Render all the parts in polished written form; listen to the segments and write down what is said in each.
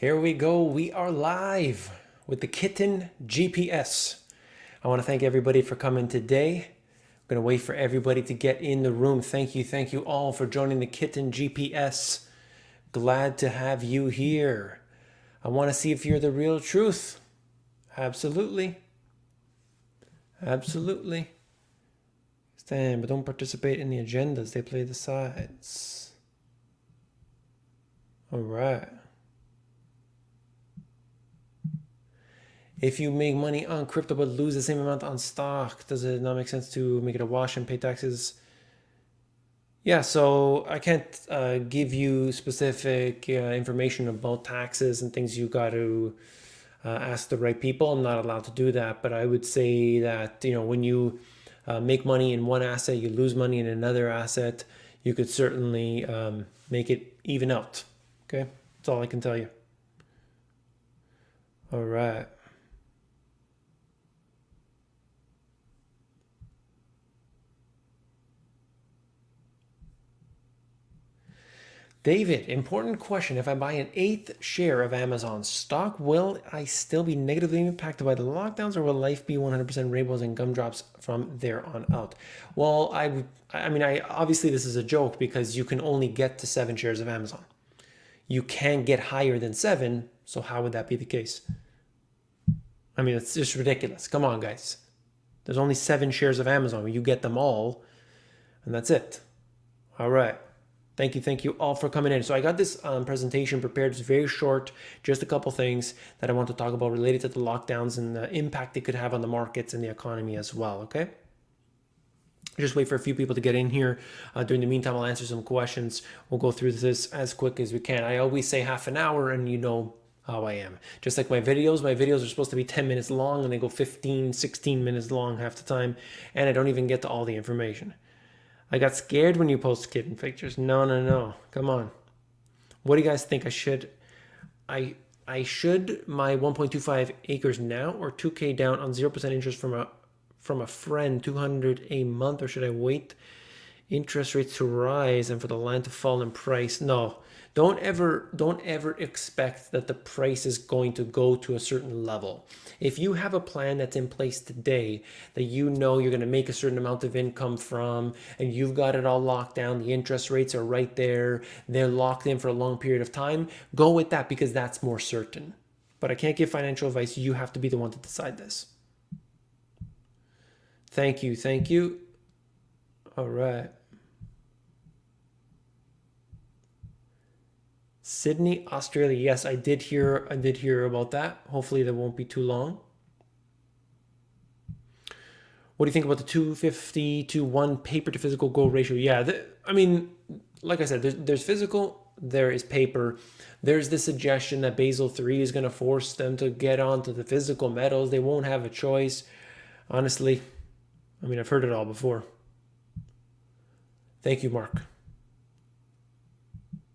Here we go. We are live with the Kitten GPS. I want to thank everybody for coming today. I'm going to wait for everybody to get in the room. Thank you all for joining the Kitten GPS. Glad to have you here. I want to see if you're the real truth. Absolutely. Absolutely. Stand, but don't participate in the agendas. They play the sides. All right. If you make money on crypto but lose the same amount on stock, does it not make sense to make it a wash and pay taxes? Yeah, so I can't give you specific information about taxes and things. You got to ask the right people. I'm not allowed to do that, but I would say that when you make money in one asset, you lose money in another asset, you could certainly make it even out. Okay, that's all I can tell you. All right. David, important question. If I buy an eighth share of Amazon stock, will I still be negatively impacted by the lockdowns, or will life be 100% rainbows and gumdrops from there on out? Well, I obviously this is a joke because you can only get to 7 shares of Amazon. You can't get higher than 7, so how would that be the case? I mean, it's just ridiculous. Come on, guys. There's only 7 shares of Amazon. You get them all, and that's it. All right. Thank you all for coming in. So I got this presentation prepared. It's very short, just a couple things that I want to talk about related to the lockdowns and the impact it could have on the markets and the economy as well, okay? Just wait for a few people to get in here. During the meantime, I'll answer some questions. We'll go through this as quick as we can. I always say half an hour, and you know how I am. Just like my videos are supposed to be 10 minutes long, and they go 15, 16 minutes long half the time, and I don't even get to all the information. I got scared when you post kitten pictures. No. Come on. What do you guys think? I should my 1.25 acres now, or 2K down on 0% interest from a friend, 200 a month, or should I wait interest rates to rise and for the land to fall in price? No. Don't ever expect that the price is going to go to a certain level. If you have a plan that's in place today that you know you're going to make a certain amount of income from, and you've got it all locked down, the interest rates are right there, they're locked in for a long period of time, go with that because that's more certain. But I can't give financial advice. You have to be the one to decide this. Thank you. All right. Sydney, Australia. Yes, I did hear about that. Hopefully that won't be too long. What do you think about the 250 to 1 paper to physical gold ratio? Yeah, I mean, like I said, there's physical, there is paper. There's the suggestion that Basel III is going to force them to get onto the physical metals. They won't have a choice. Honestly, I mean, I've heard it all before. Thank you, Mark.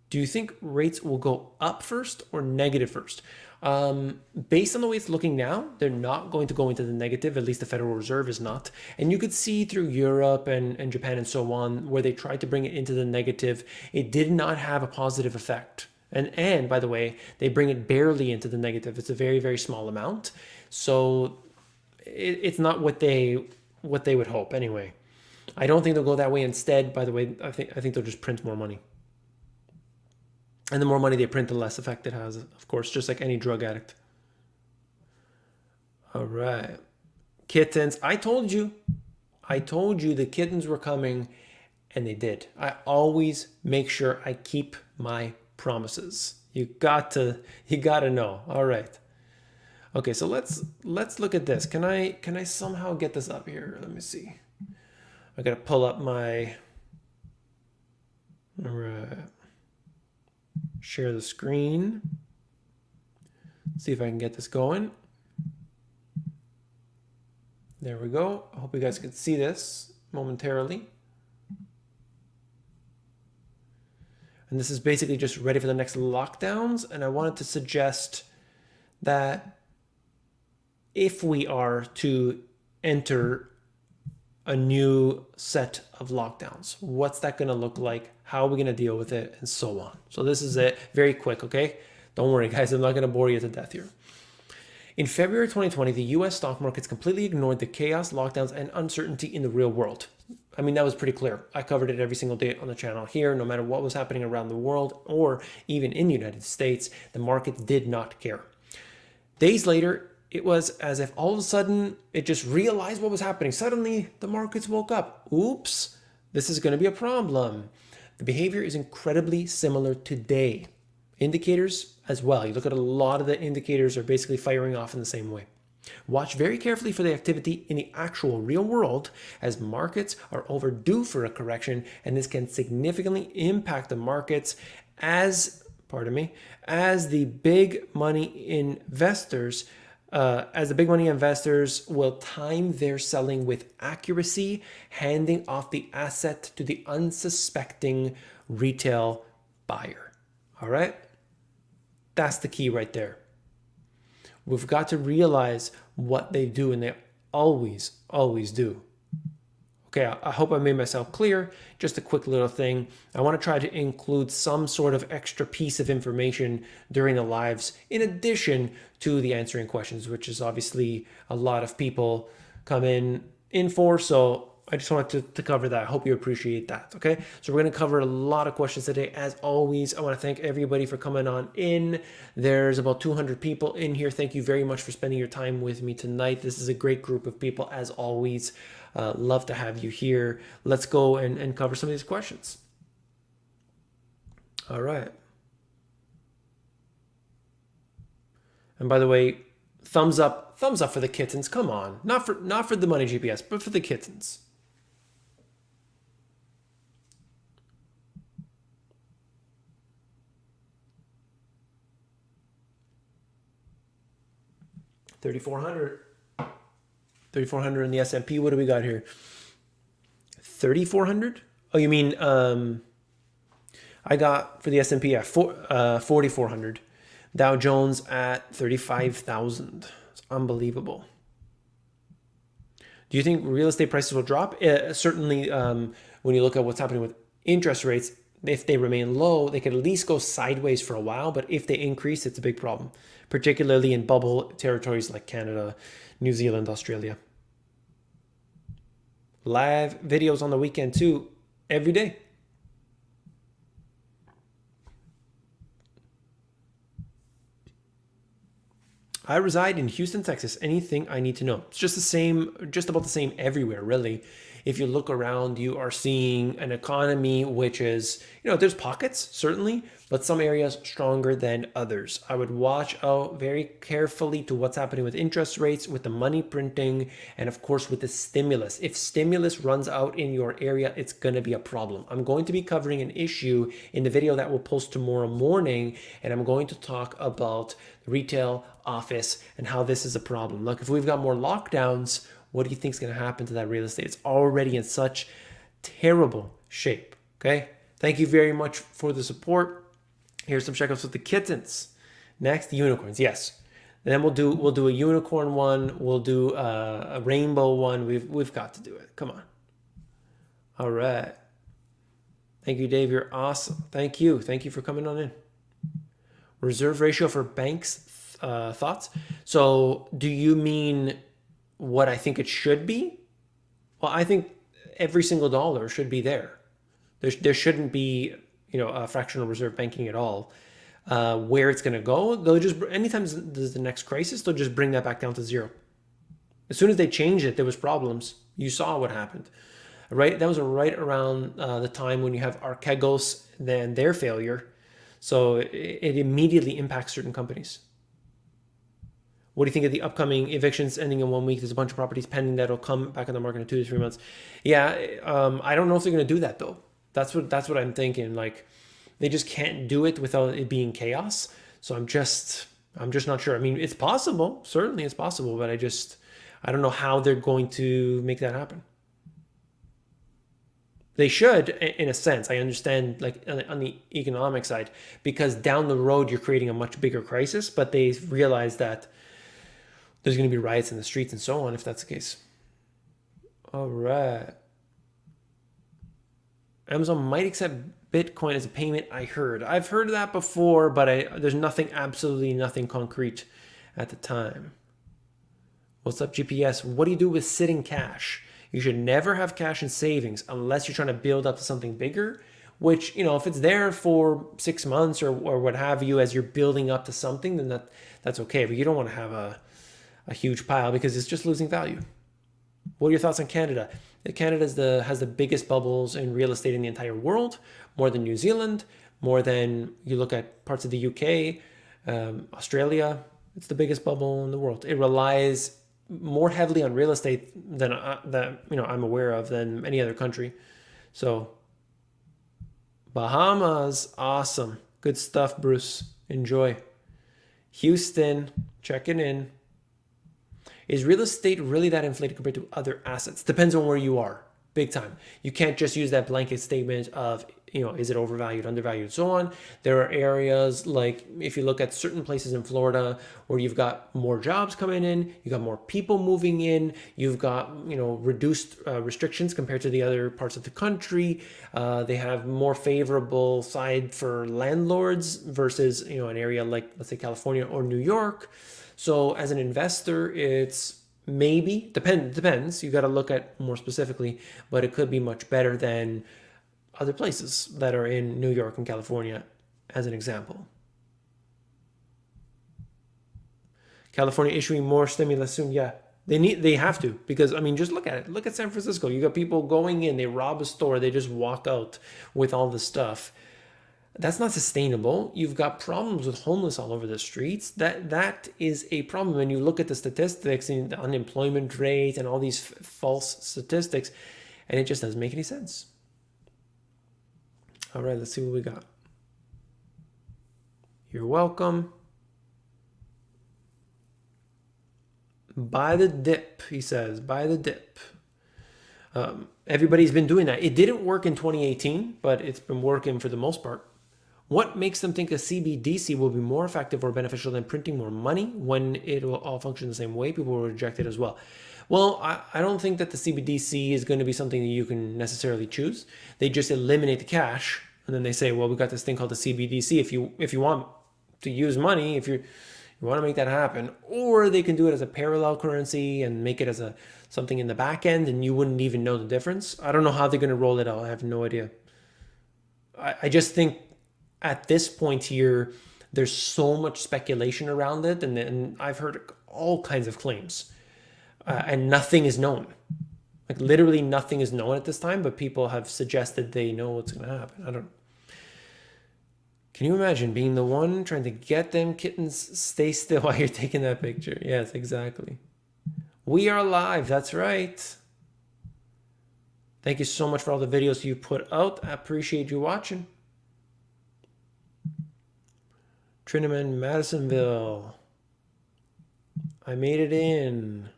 Do you think rates will go up first or negative first? Based on the way it's looking now, they're not going to go into the negative. At least the Federal Reserve is not. And you could see through Europe and Japan and so on, where they tried to bring it into the negative, it did not have a positive effect. And by the way, they bring it barely into the negative. It's a very, very small amount. So it's not what they would hope anyway. I don't think they'll go that way. Instead, by the way, I think they'll just print more money. And the more money they print, the less effect it has, of course, just like any drug addict. All right. Kittens. I told you the kittens were coming, and they did. I always make sure I keep my promises. You got to know. All right. Okay, so let's look at this. Can I somehow get this up here? Let me see. I got to pull up my... All right. Share the screen. See if I can get this going. There we go. I hope you guys can see this momentarily. And this is basically just ready for the next lockdowns. And I wanted to suggest that if we are to enter a new set of lockdowns, what's that going to look like? How are we going to deal with it? And so on. So this is it. Very quick, okay? Don't worry, guys. I'm not going to bore you to death here. In February 2020, the US stock markets completely ignored the chaos, lockdowns, and uncertainty in the real world. I mean, that was pretty clear. I covered it every single day on the channel here. No matter what was happening around the world or even in the United States, the market did not care. Days later, it was as if all of a sudden it just realized what was happening. Suddenly, the markets woke up. Oops, this is going to be a problem. The behavior is incredibly similar today. Indicators as well. You look at a lot of the indicators are basically firing off in the same way. Watch very carefully for the activity in the actual real world, as markets are overdue for a correction, and this can significantly impact the markets as the big money investors will time their selling with accuracy, handing off the asset to the unsuspecting retail buyer. All right? That's the key right there. We've got to realize what they do, and they always, always do. Okay, I hope I made myself clear. Just a quick little thing. I want to try to include some sort of extra piece of information during the lives, in addition to the answering questions, which is obviously a lot of people come in for. So I just wanted to cover that. I hope you appreciate that. Okay, so we're going to cover a lot of questions today. As always, I want to thank everybody for coming on in. There's about 200 people in here. Thank you very much for spending your time with me tonight. This is a great group of people, as always. Love to have you here. Let's go and cover some of these questions. All right. And by the way, thumbs up for the kittens. Come on, not for the money GPS, but for the kittens. $3,400 in the S&P. What do we got here? 3,400? Oh, you mean I got for the S&P at 4,400. Dow Jones at 35,000. It's unbelievable. Do you think real estate prices will drop? Certainly, when you look at what's happening with interest rates, if they remain low, they could at least go sideways for a while. But if they increase, it's a big problem, particularly in bubble territories like Canada, New Zealand, Australia. Live videos on the weekend too, every day. I reside in Houston, Texas. Anything I need to know? It's just the same, just about the same everywhere, really. If you look around, you are seeing an economy which is, there's pockets, certainly, but some areas stronger than others. I would watch out very carefully to what's happening with interest rates, with the money printing, and of course with the stimulus. If stimulus runs out in your area, it's going to be a problem. I'm going to be covering an issue in the video that we'll post tomorrow morning, and I'm going to talk about retail, office, and how this is a problem. Look, if we've got more lockdowns, what do you think is going to happen to that real estate? It's already in such terrible shape. Okay. Thank you very much for the support. Here's some checkouts with the kittens. Next, unicorns. Yes. And then we'll do a unicorn one. We'll do a rainbow one. We've got to do it. Come on. All right. Thank you, Dave. You're awesome. Thank you. Thank you for coming on in. Reserve ratio for banks. Thoughts? So do you mean what I think it should be? Well, I think every single dollar should be there. There shouldn't be, a fractional reserve banking at all. Where it's going to go, they'll just, anytime there's the next crisis, they'll just bring that back down to zero. As soon as they changed it, there was problems. You saw what happened, right? That was right around the time when you have Archegos, then their failure. So it immediately impacts certain companies. What do you think of the upcoming evictions ending in 1 week? There's a bunch of properties pending that'll come back on the market in 2 to 3 months. Yeah, I don't know if they're going to do that though. That's what I'm thinking. Like, they just can't do it without it being chaos. So I'm just not sure. I mean, it's possible. Certainly, it's possible, but I don't know how they're going to make that happen. They should, in a sense. I understand, like on the economic side, because down the road you're creating a much bigger crisis. But they realize that there's going to be riots in the streets and so on if that's the case. All right. Amazon might accept Bitcoin as a payment. I've heard of that before, but there's absolutely nothing concrete at the time. What's up, GPS? What do you do with sitting cash? You should never have cash in savings unless you're trying to build up to something bigger, which, if it's there for 6 months or what have you, as you're building up to something, then that's okay. But you don't want to have a huge pile because it's just losing value. What are your thoughts on Canada? Canada has the biggest bubbles in real estate in the entire world, more than New Zealand, more than you look at parts of the UK, Australia. It's the biggest bubble in the world. It relies more heavily on real estate than I'm aware of than any other country. So Bahamas, awesome, good stuff, Bruce. Enjoy. Houston, checking in. Is real estate really that inflated compared to other assets? Depends on where you are, big time. You can't just use that blanket statement of, is it overvalued, undervalued, and so on. There are areas like, if you look at certain places in Florida where you've got more jobs coming in, you've got more people moving in, you've got, reduced restrictions compared to the other parts of the country. They have more favorable side for landlords versus, an area like, let's say, California or New York. So as an investor, it's maybe, depends. You got to look at more specifically, but it could be much better than other places that are in New York and California, as an example. California issuing more stimulus soon. Yeah, they have to, because just look at it. Look at San Francisco. You got people going in, they rob a store, they just walk out with all the stuff. That's not sustainable. You've got problems with homeless all over the streets. That is a problem. When you look at the statistics and the unemployment rate and all these false statistics, and it just doesn't make any sense. All right, let's see what we got. You're welcome. Buy the dip, he says. Buy the dip. Everybody's been doing that. It didn't work in 2018, but it's been working for the most part. What makes them think a CBDC will be more effective or beneficial than printing more money when it will all function the same way? People will reject it as well. Well, I don't think that the CBDC is going to be something that you can necessarily choose. They just eliminate the cash, and then they say, well, we got this thing called the CBDC. If you want to use money, if you want to make that happen, or they can do it as a parallel currency and make it as something in the back end, and you wouldn't even know the difference. I don't know how they're going to roll it out. I have no idea. I just think at this point here, there's so much speculation around it, and I've heard all kinds of claims, and nothing is known. Like literally nothing is known at this time, but people have suggested they know what's going to happen. Can you imagine being the one trying to get them kittens stay still while you're taking that picture? Yes, exactly. We are live. That's right. Thank you so much for all the videos you put out. I appreciate you watching. Trinnaman, Madisonville. I made it in.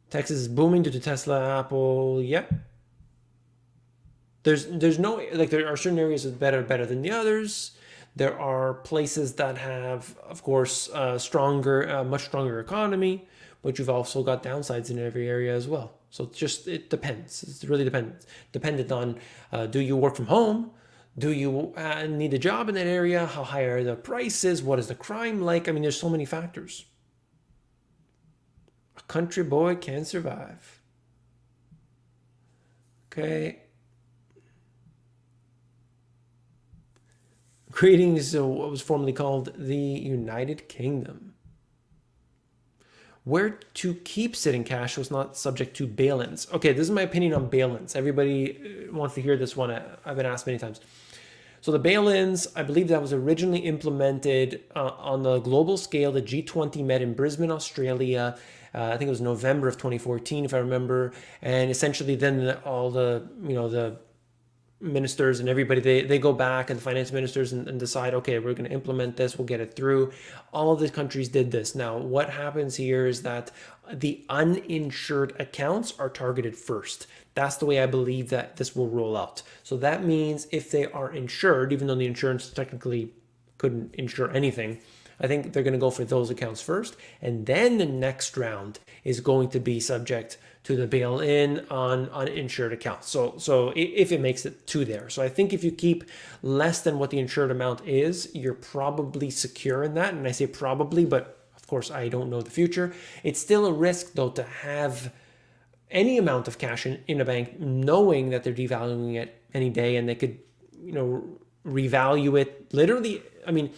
Texas is booming due to Tesla, Apple. Yep. There's no, like, there are certain areas that are better than the others. There are places that have, of course, much stronger economy, but you've also got downsides in every area as well. So it depends. It really depends. Dependent on, do you work from home? Do you need a job in that area? How high are the prices? What is the crime like? There's so many factors. A country boy can survive. Okay. Greetings to what was formerly called the United Kingdom, where to keep sitting cash was not subject to bail-ins. Okay, this is my opinion on bail-ins. Everybody wants to hear this one. I've been asked many times. So the bail-ins, I believe that was originally implemented on the global scale. The G20 met in Brisbane, Australia. I think it was November of 2014, if I remember. And essentially then all the ministers and everybody, they go back, and the finance ministers and decide, okay, we're going to implement this, we'll get it through. All of the countries did this. Now, what happens here is that the uninsured accounts are targeted first. That's the way I believe that this will roll out. So that means if they are insured, even though the insurance technically couldn't insure anything, I think they're going to go for those accounts first. And then the next round is going to be subject to the bail-in on insured accounts. So if it makes it to there. So I think if you keep less than what the insured amount is, you're probably secure in that. And I say probably, but of course I don't know the future. It's still a risk though to have any amount of cash in a bank, knowing that they're devaluing it any day and they could, revalue it literally. I mean,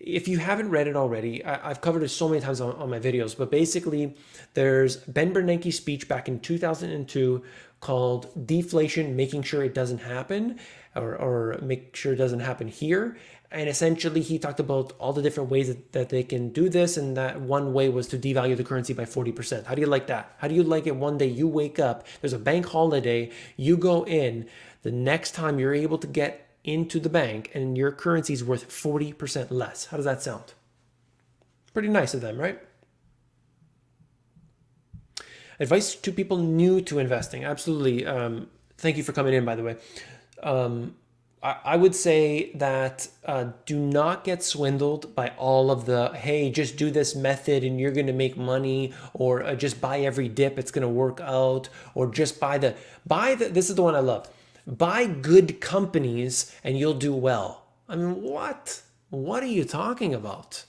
if you haven't read it already, I've covered it so many times on my videos, but basically there's Ben Bernanke's speech back in 2002 called Deflation, Making Sure It Doesn't Happen, or Make Sure It Doesn't Happen Here. And essentially he talked about all the different ways that they can do this, and that one way was to devalue the currency by 40%. How do you like that? How do you like it one day you wake up, there's a bank holiday, you go in, the next time you're able to get into the bank and your currency is worth 40% less. How does that sound? Pretty nice of them, right? Advice to people new to investing. Absolutely. Thank you for coming in, by the way. I would say that do not get swindled by all of the, hey, just do this method and you're going to make money, or just buy every dip, it's going to work out, or just buy the, this is the one I love. Buy good companies and you'll do well. I mean, what? What are you talking about?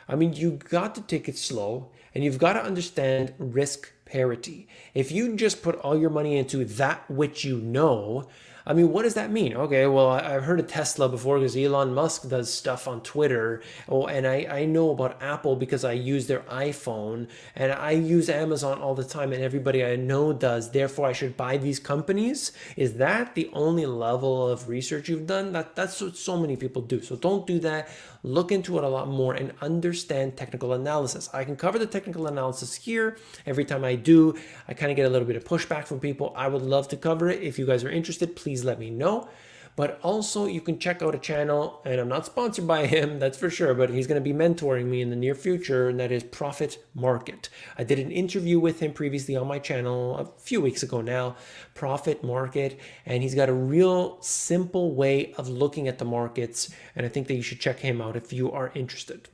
I mean, you got to take it slow and you've got to understand risk parity. If you just put all your money into that which you know, I mean, what does that mean? Okay, well, I've heard of Tesla before because Elon Musk does stuff on Twitter. Oh, and I know about Apple because I use their iPhone, and I use Amazon all the time, and everybody I know does. Therefore, I should buy these companies. Is that the only level of research you've done? That's what so many people do. So don't do that. Look into it a lot more and understand technical analysis. I can cover the technical analysis here. Every time I do, I kind of get a little bit of pushback from people. I would love to cover it. If you guys are interested, please let me know. But also you can check out a channel, and I'm not sponsored by him, that's for sure, but he's going to be mentoring me in the near future, and that is Profit Market. I did an interview with him previously on my channel a few weeks ago now, Profit Market, and he's got a real simple way of looking at the markets, and I think that you should check him out if you are interested.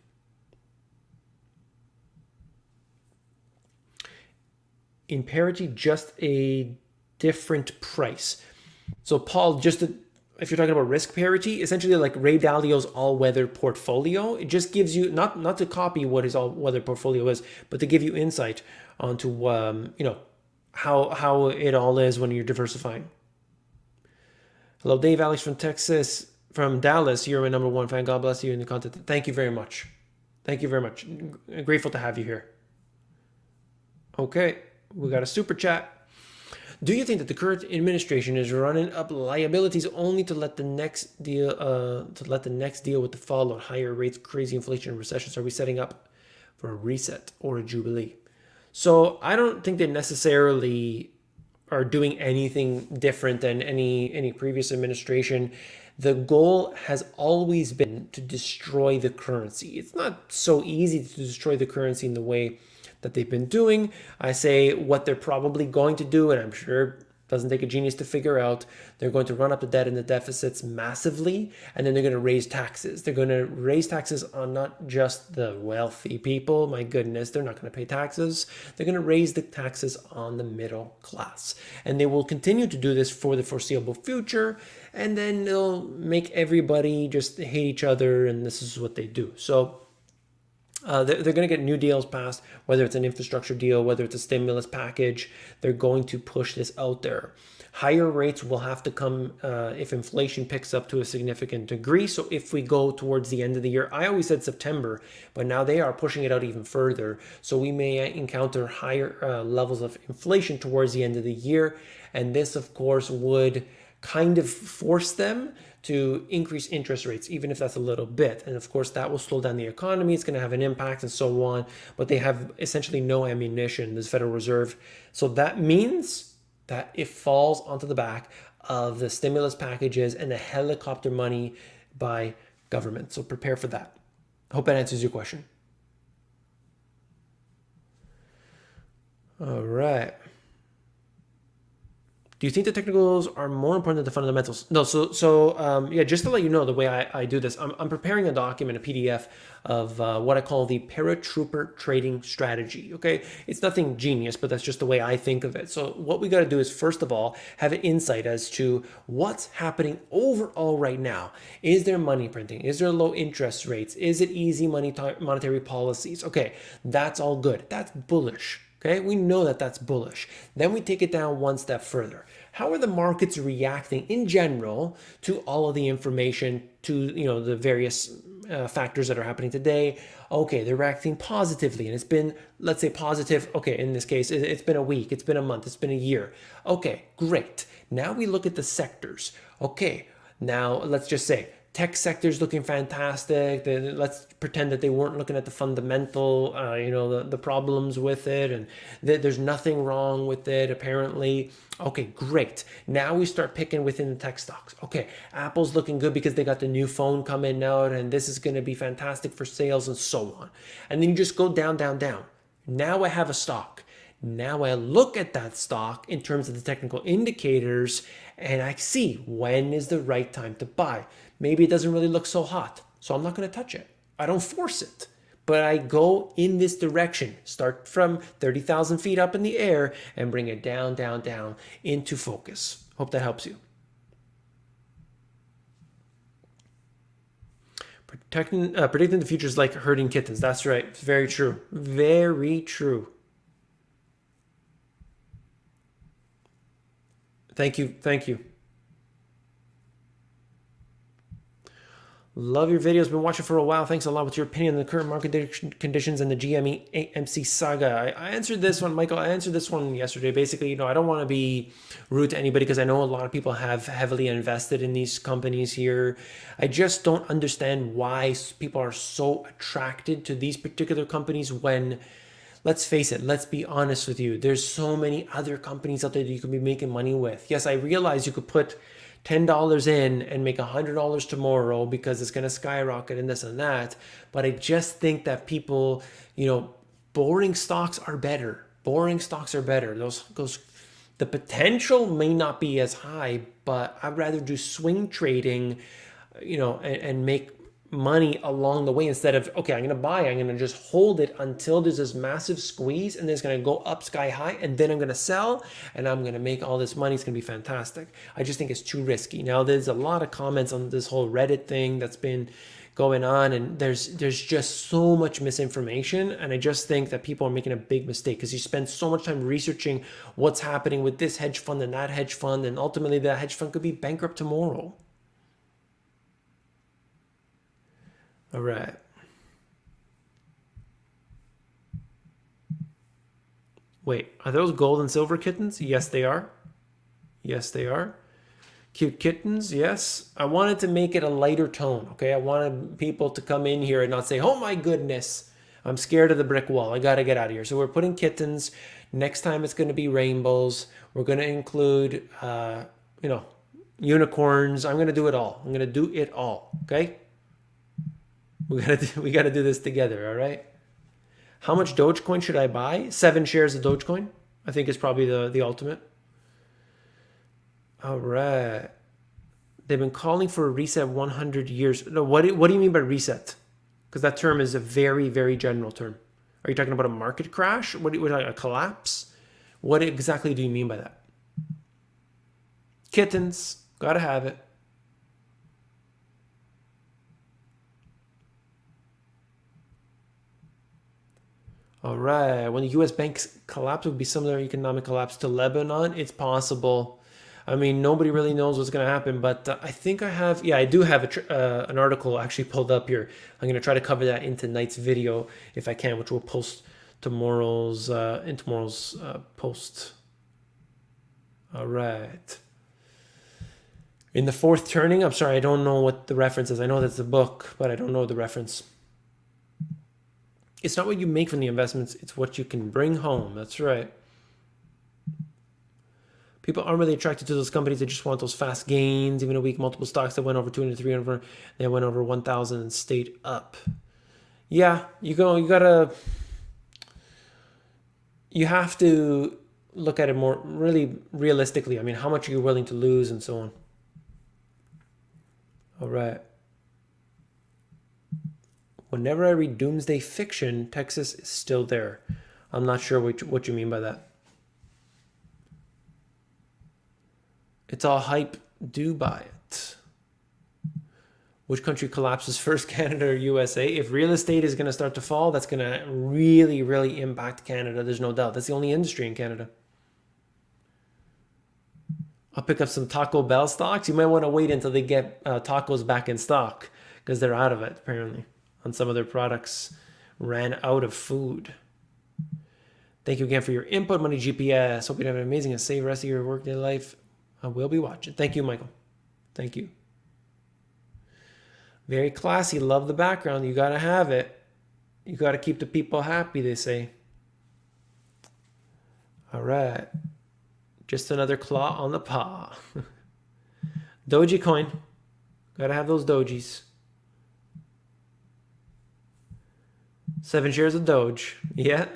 In parity, just a different price. So Paul, if you're talking about risk parity, essentially like Ray Dalio's all-weather portfolio, it just gives you, not to copy what his all-weather portfolio is, but to give you insight onto how it all is when you're diversifying. Hello, Dave, Alex from Texas, from Dallas. You're my number one fan. God bless you in the content. Thank you very much. Thank you very much. Grateful to have you here. Okay, we got a super chat. Do you think that the current administration is running up liabilities only to let the next deal with the fallout, higher rates, crazy inflation, and recessions? Are we setting up for a reset or a jubilee? So I don't think they necessarily are doing anything different than any previous administration. The goal has always been to destroy the currency. It's not so easy to destroy the currency in the way that they've been doing. I say what they're probably going to do, and I'm sure it doesn't take a genius to figure out, they're going to run up the debt and the deficits massively, and then they're going to raise taxes. They're going to raise taxes on not just the wealthy people. My goodness, they're not going to pay taxes. They're going to raise the taxes on the middle class. And they will continue to do this for the foreseeable future, and then they'll make everybody just hate each other, and this is what they do. So they're going to get new deals passed, whether it's an infrastructure deal, whether it's a stimulus package. They're going to push this out there. Higher rates will have to come if inflation picks up to a significant degree. So if we go towards the end of the year, I always said September, but now they are pushing it out even further. So we may encounter higher levels of inflation towards the end of the year. And this, of course, would kind of force them to increase interest rates, even if that's a little bit. And of course, that will slow down the economy. It's going to have an impact and so on. But they have essentially no ammunition, this Federal Reserve. So that means that it falls onto the back of the stimulus packages and the helicopter money by government. So prepare for that. I hope that answers your question. All right. Do you think the technicals are more important than the fundamentals? No. Yeah, just to let you know the way I do this, I'm preparing a document, a PDF of what I call the paratrooper trading strategy. Okay, it's nothing genius, but that's just the way I think of it. So what we got to do is first of all have an insight as to what's happening overall right now. Is there money printing? Is there low interest rates? Is it easy monetary policies? Okay, that's all good. That's bullish. Okay, we know that that's bullish. Then we take it down one step further. How are the markets reacting in general to all of the information, to the various factors that are happening today? Okay, they're reacting positively, and it's been, let's say, positive. Okay, in this case, it's been a week, it's been a month, it's been a year. Okay, great. Now we look at the sectors. Okay, now let's just say tech sector's looking fantastic. Let's pretend that they weren't looking at the fundamental, the problems with it, and there's nothing wrong with it apparently. Okay, great. Now we start picking within the tech stocks. Okay, Apple's looking good because they got the new phone coming out, and this is going to be fantastic for sales and so on. And then you just go down, down, down. Now I have a stock. Now I look at that stock in terms of the technical indicators, and I see when is the right time to buy. Maybe it doesn't really look so hot, so I'm not going to touch it. I don't force it, but I go in this direction. Start from 30,000 feet up in the air and bring it down, down, down into focus. Hope that helps you. Predicting the future is like herding kittens. That's right. It's very true. Very true. Thank you. Thank you. Love your videos. Been watching for a while. Thanks a lot. What's your opinion on the current market conditions and the GME AMC saga? I answered this one, Michael. I answered this one yesterday. Basically, I don't want to be rude to anybody because I know a lot of people have heavily invested in these companies here. I just don't understand why people are so attracted to these particular companies when, let's face it, let's be honest with you. There's so many other companies out there that you could be making money with. Yes, I realize you could put $10 in and make $100 tomorrow because it's going to skyrocket and this and that. But I just think that people, boring stocks are better. Boring stocks are better. The potential may not be as high, but I'd rather do swing trading, and make money along the way instead of, okay, I'm going to buy, I'm going to just hold it until there's this massive squeeze and then it's going to go up sky high and then I'm going to sell and I'm going to make all this money. It's going to be fantastic. I just think it's too risky. Now, there's a lot of comments on this whole Reddit thing that's been going on, and there's just so much misinformation, and I just think that people are making a big mistake because you spend so much time researching what's happening with this hedge fund and that hedge fund, and ultimately that hedge fund could be bankrupt tomorrow. All right. Wait, are those gold and silver kittens? Yes, they are. Yes, they are. Cute kittens, yes. I wanted to make it a lighter tone, okay? I wanted people to come in here and not say, oh my goodness, I'm scared of the brick wall. I got to get out of here. So we're putting kittens. Next time it's going to be rainbows. We're going to include, unicorns. I'm going to do it all. I'm going to do it all, okay? We gotta do this together, all right? How much Dogecoin should I buy? 7 shares of Dogecoin. I think is probably the ultimate. All right. They've been calling for a reset 100 years. No, what do you mean by reset? Because that term is a very, very general term. Are you talking about a market crash? What a collapse? What exactly do you mean by that? Kittens, gotta have it. All right. When the U.S. banks collapse, it would be similar economic collapse to Lebanon. It's possible. I mean, nobody really knows what's going to happen, but I think I do have an article actually pulled up here. I'm going to try to cover that in tonight's video if I can, which we'll post tomorrow's post. All right. In the fourth turning, I'm sorry, I don't know what the reference is. I know that's a book, but I don't know the reference. It's not what you make from the investments, it's what you can bring home. That's right. People aren't really attracted to those companies. They just want those fast gains. Even a week, multiple stocks that went over 200, 300, they went over 1,000 and stayed up. Yeah, you have to look at it more really realistically. I mean, how much are you willing to lose and so on. All right. Whenever I read doomsday fiction, Texas is still there. I'm not sure what you mean by that. It's all hype. Do buy it. Which country collapses first, Canada or USA? If real estate is going to start to fall, that's going to really, really impact Canada. There's no doubt. That's the only industry in Canada. I'll pick up some Taco Bell stocks. You might want to wait until they get tacos back in stock because they're out of it, apparently. On some of their products, ran out of food. Thank you again for your input, Money GPS. Hope you have an amazing and safe rest of your workday life. I will be watching. Thank you, Michael. Thank you. Very classy. Love the background. You got to have it. You got to keep the people happy, they say. All right. Just another claw on the paw. Doji coin. Got to have those dojis. 7 shares of Doge. Yeah.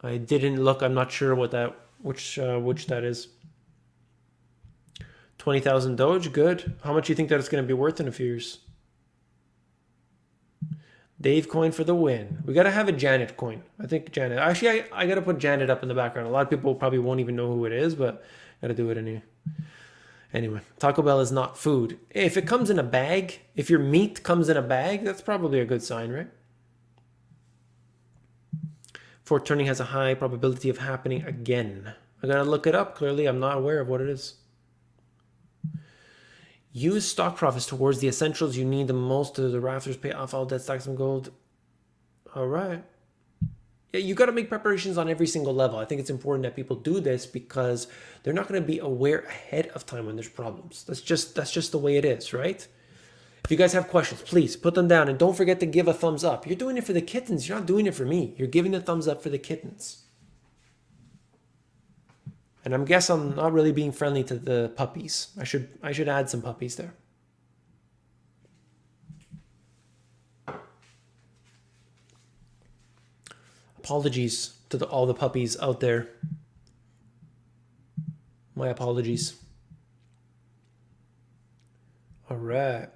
I didn't look. I'm not sure what that which that is. 20,000 Doge. Good. How much do you think that it's going to be worth in a few years? Dave coin for the win. We got to have a Janet coin. I think Janet. Actually, I got to put Janet up in the background. A lot of people probably won't even know who it is, but got to do it anyway. Anyway, Taco Bell is not food. If it comes in a bag, if your meat comes in a bag, that's probably a good sign, right? Fort turning has a high probability of happening again. I gotta look it up. Clearly, I'm not aware of what it is. Use stock profits towards the essentials you need the most to the rafters, pay off all debt, stack some gold. All right. Yeah, you got to make preparations on every single level. I think it's important that people do this because they're not going to be aware ahead of time when there's problems. That's just the way it is, right? If you guys have questions, please put them down and don't forget to give a thumbs up. You're doing it for the kittens. You're not doing it for me. You're giving the thumbs up for the kittens. And I guess I'm not really being friendly to the puppies. I should add some puppies there. Apologies to all the puppies out there. My apologies. All right.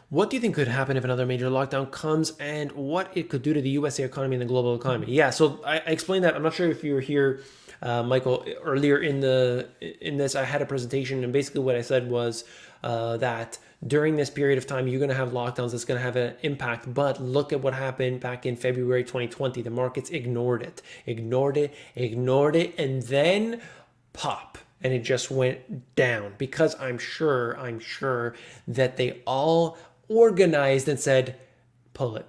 What do you think could happen if another major lockdown comes and what it could do to the USA economy and the global economy? Yeah, so I explained that. I'm not sure if you were here, Michael, earlier in this. I had a presentation, and basically what I said was that during this period of time, you're going to have lockdowns that's going to have an impact. But look at what happened back in February 2020. The markets ignored it, and then pop. And it just went down because I'm sure that they all organized and said, pull it.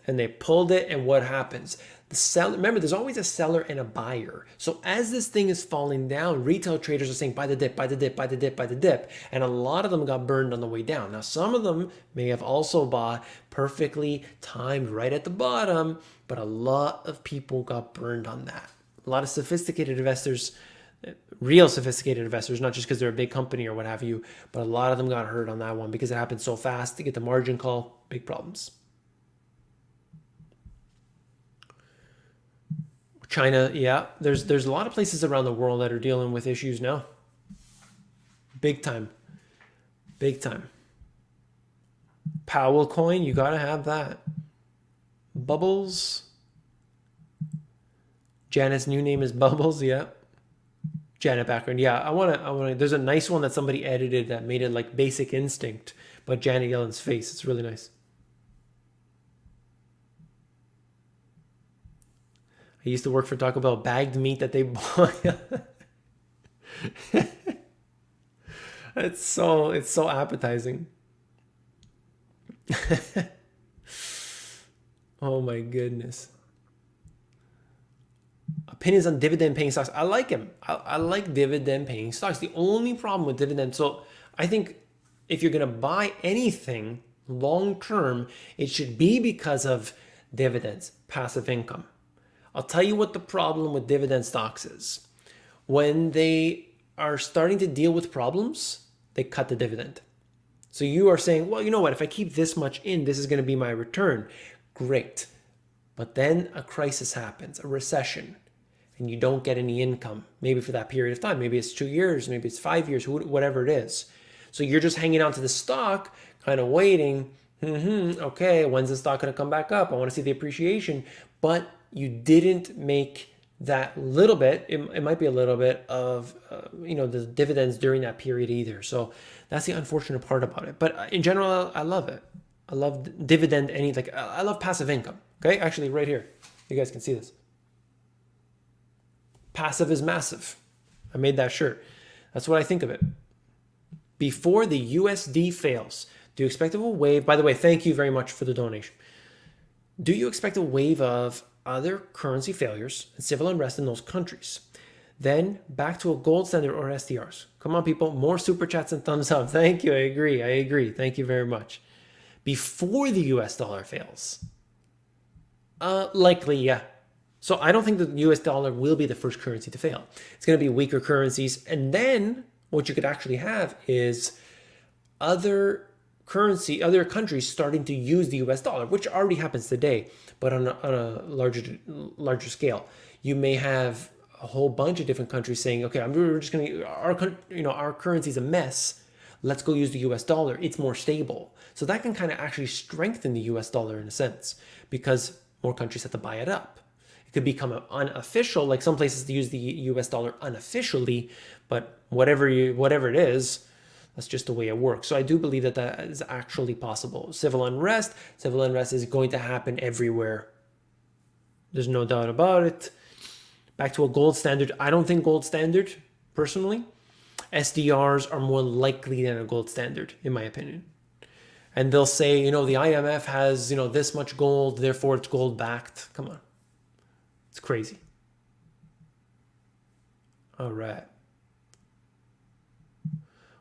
And they pulled it. And what happens? The seller, remember, there's always a seller and a buyer. So as this thing is falling down, retail traders are saying, buy the dip. And a lot of them got burned on the way down. Now, some of them may have also bought perfectly timed right at the bottom, but a lot of people got burned on that. A lot of sophisticated investors, real sophisticated investors, not just because they're a big company or what have you, but a lot of them got hurt on that one because it happened so fast to get the margin call. Big problems. China, yeah, there's a lot of places around the world that are dealing with issues now. Big time. Powell coin, you gotta have that. Bubbles. Janet's new name is Bubbles, yeah. Janet background. Yeah, I wanna there's a nice one that somebody edited that made it like Basic Instinct, but Janet Yellen's face. It's really nice. I used to work for Taco Bell, bagged meat that they bought. It's so appetizing. Oh my goodness. Opinions on dividend paying stocks. I like them. I like dividend paying stocks. The only problem with dividend, so I think if you're going to buy anything long term, it should be because of dividends, passive income. I'll tell you what the problem with dividend stocks is. When they are starting to deal with problems, they cut the dividend. So you are saying, well, you know what? If I keep this much in, this is going to be my return. great. But then a crisis happens, a recession, and you don't get any income, maybe for that period of time. Maybe it's 2 years, maybe it's 5 years, whatever it is. So you're just hanging on to the stock, kind of waiting. Okay, when's the stock going to come back up? I want to see the appreciation. But you didn't make that little bit. It might be a little bit of, the dividends during that period either. So that's the unfortunate part about it. But in general, I love it. I love dividend, I love passive income. Okay, actually right here, you guys can see this. Passive is massive. I made that shirt. That's what I think of it. Before the USD fails, do you expect a wave? By the way, thank you very much for the donation. Do you expect a wave of other currency failures and civil unrest in those countries? Then back to a gold standard or SDRs. Come on, people, more super chats and thumbs up. Thank you. I agree. Thank you very much. Before the US dollar fails, likely, yeah. So I don't think the US dollar will be the first currency to fail. It's going to be weaker currencies. And then what you could actually have is other countries starting to use the US dollar, which already happens today, but on a larger scale. You may have a whole bunch of different countries saying, okay, we're just going to, our currency is a mess. Let's go use the US dollar. It's more stable. So that can kind of actually strengthen the US dollar in a sense, because more countries have to buy it up. It could become unofficial, like some places to use the US dollar unofficially, but whatever it is, that's just the way it works. So I do believe that is actually possible. Civil unrest is going to happen everywhere. There's no doubt about it. Back to a gold standard. I don't think gold standard, personally. SDRs are more likely than a gold standard, in my opinion. And they'll say, the IMF has, this much gold, therefore it's gold backed. Come on. It's crazy. All right.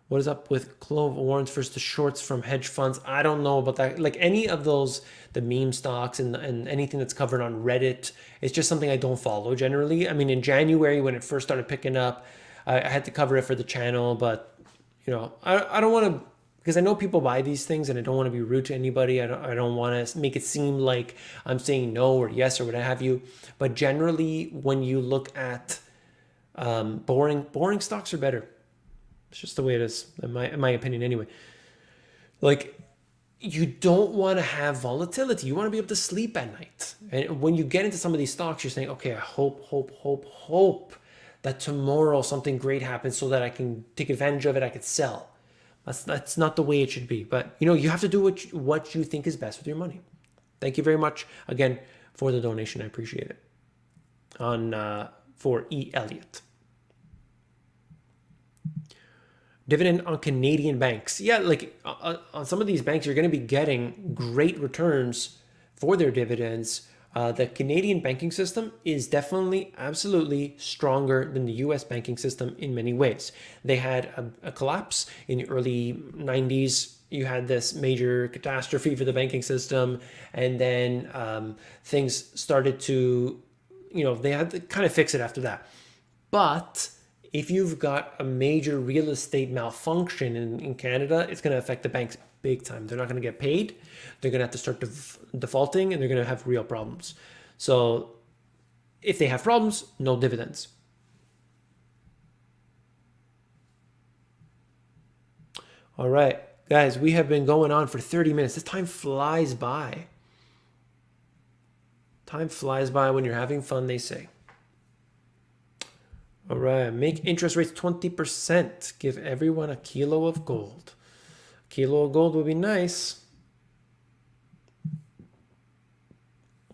What is up with Clove warrants versus the shorts from hedge funds? I don't know about that. Like any of those, the meme stocks and anything that's covered on Reddit, it's just something I don't follow generally. I mean, in January when it first started picking up, I had to cover it for the channel, but I don't want to, because I know people buy these things and I don't want to be rude to anybody. I don't want to make it seem like I'm saying no or yes or what have you. But generally, when you look at boring stocks are better. It's just the way it is, in my opinion anyway. Like, you don't want to have volatility. You want to be able to sleep at night. And when you get into some of these stocks, you're saying, okay, I hope that tomorrow something great happens so that I can take advantage of it, I could sell. That's not the way it should be. But, you have to do what you think is best with your money. Thank you very much, again, for the donation. I appreciate it. For E. Elliott. Dividend on Canadian banks. Yeah, like on some of these banks, you're going to be getting great returns for their dividends. The Canadian banking system is definitely, absolutely stronger than the US banking system in many ways. They had a collapse in the early 90s. You had this major catastrophe for the banking system. And then things started to, they had to kind of fix it after that. But if you've got a major real estate malfunction in Canada, it's going to affect the banks big time. They're not going to get paid. They're going to have to start defaulting, and they're going to have real problems. So if they have problems, no dividends. All right, guys, we have been going on for 30 minutes. This time flies by. Time flies by when you're having fun, they say. All right, make interest rates 20%. Give everyone a kilo of gold. A kilo of gold would be nice.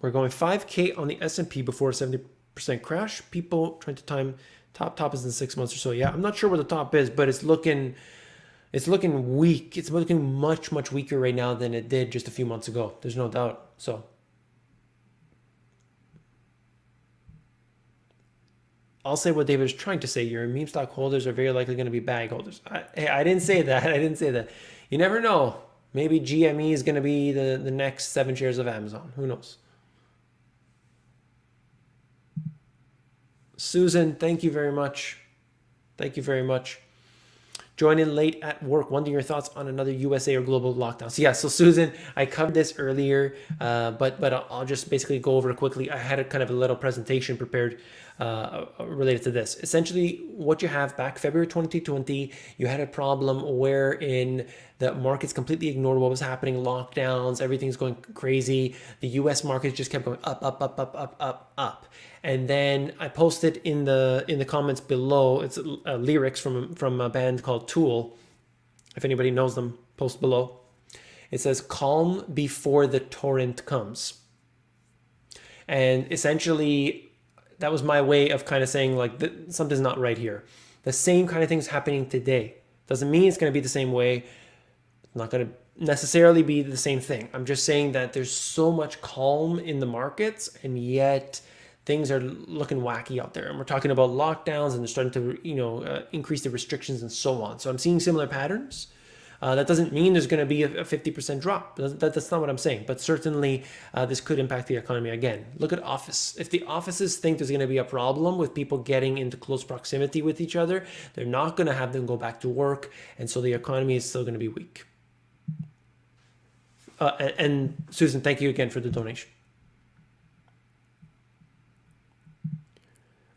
We're going 5K on the S&P before a 70% crash. People trying to time top is in 6 months or so. Yeah, I'm not sure where the top is, but it's looking weak. It's looking much weaker right now than it did just a few months ago. There's no doubt. So I'll say what David is trying to say. Your meme stock holders are very likely going to be bag holders. I didn't say that. I didn't say that. You never know. Maybe GME is going to be the next 7 shares of Amazon. Who knows? Susan, thank you very much. Thank you very much. Join in late at work, wondering your thoughts on another USA or global lockdown. So yeah, so Susan, I covered this earlier, but I'll just basically go over it quickly. I had a kind of a little presentation prepared related to this. Essentially, what you have back February 2020, you had a problem wherein the markets completely ignored what was happening, lockdowns, everything's going crazy. The US markets just kept going up, up, up, up, up, up, up. And then I posted in the comments below, it's lyrics from a band called Tool. If anybody knows them, post below. It says, "Calm before the torrent comes." And essentially, that was my way of kind of saying like something's not right here. The same kind of thing's happening today. Doesn't mean it's going to be the same way. It's not going to necessarily be the same thing. I'm just saying that there's so much calm in the markets, and yet things are looking wacky out there. And we're talking about lockdowns, and they're starting to, increase the restrictions and so on. So I'm seeing similar patterns. That doesn't mean there's going to be a 50% drop. That's not what I'm saying. But certainly, this could impact the economy again. Look at office. If the offices think there's going to be a problem with people getting into close proximity with each other, they're not going to have them go back to work. And so the economy is still going to be weak. And Susan, thank you again for the donation.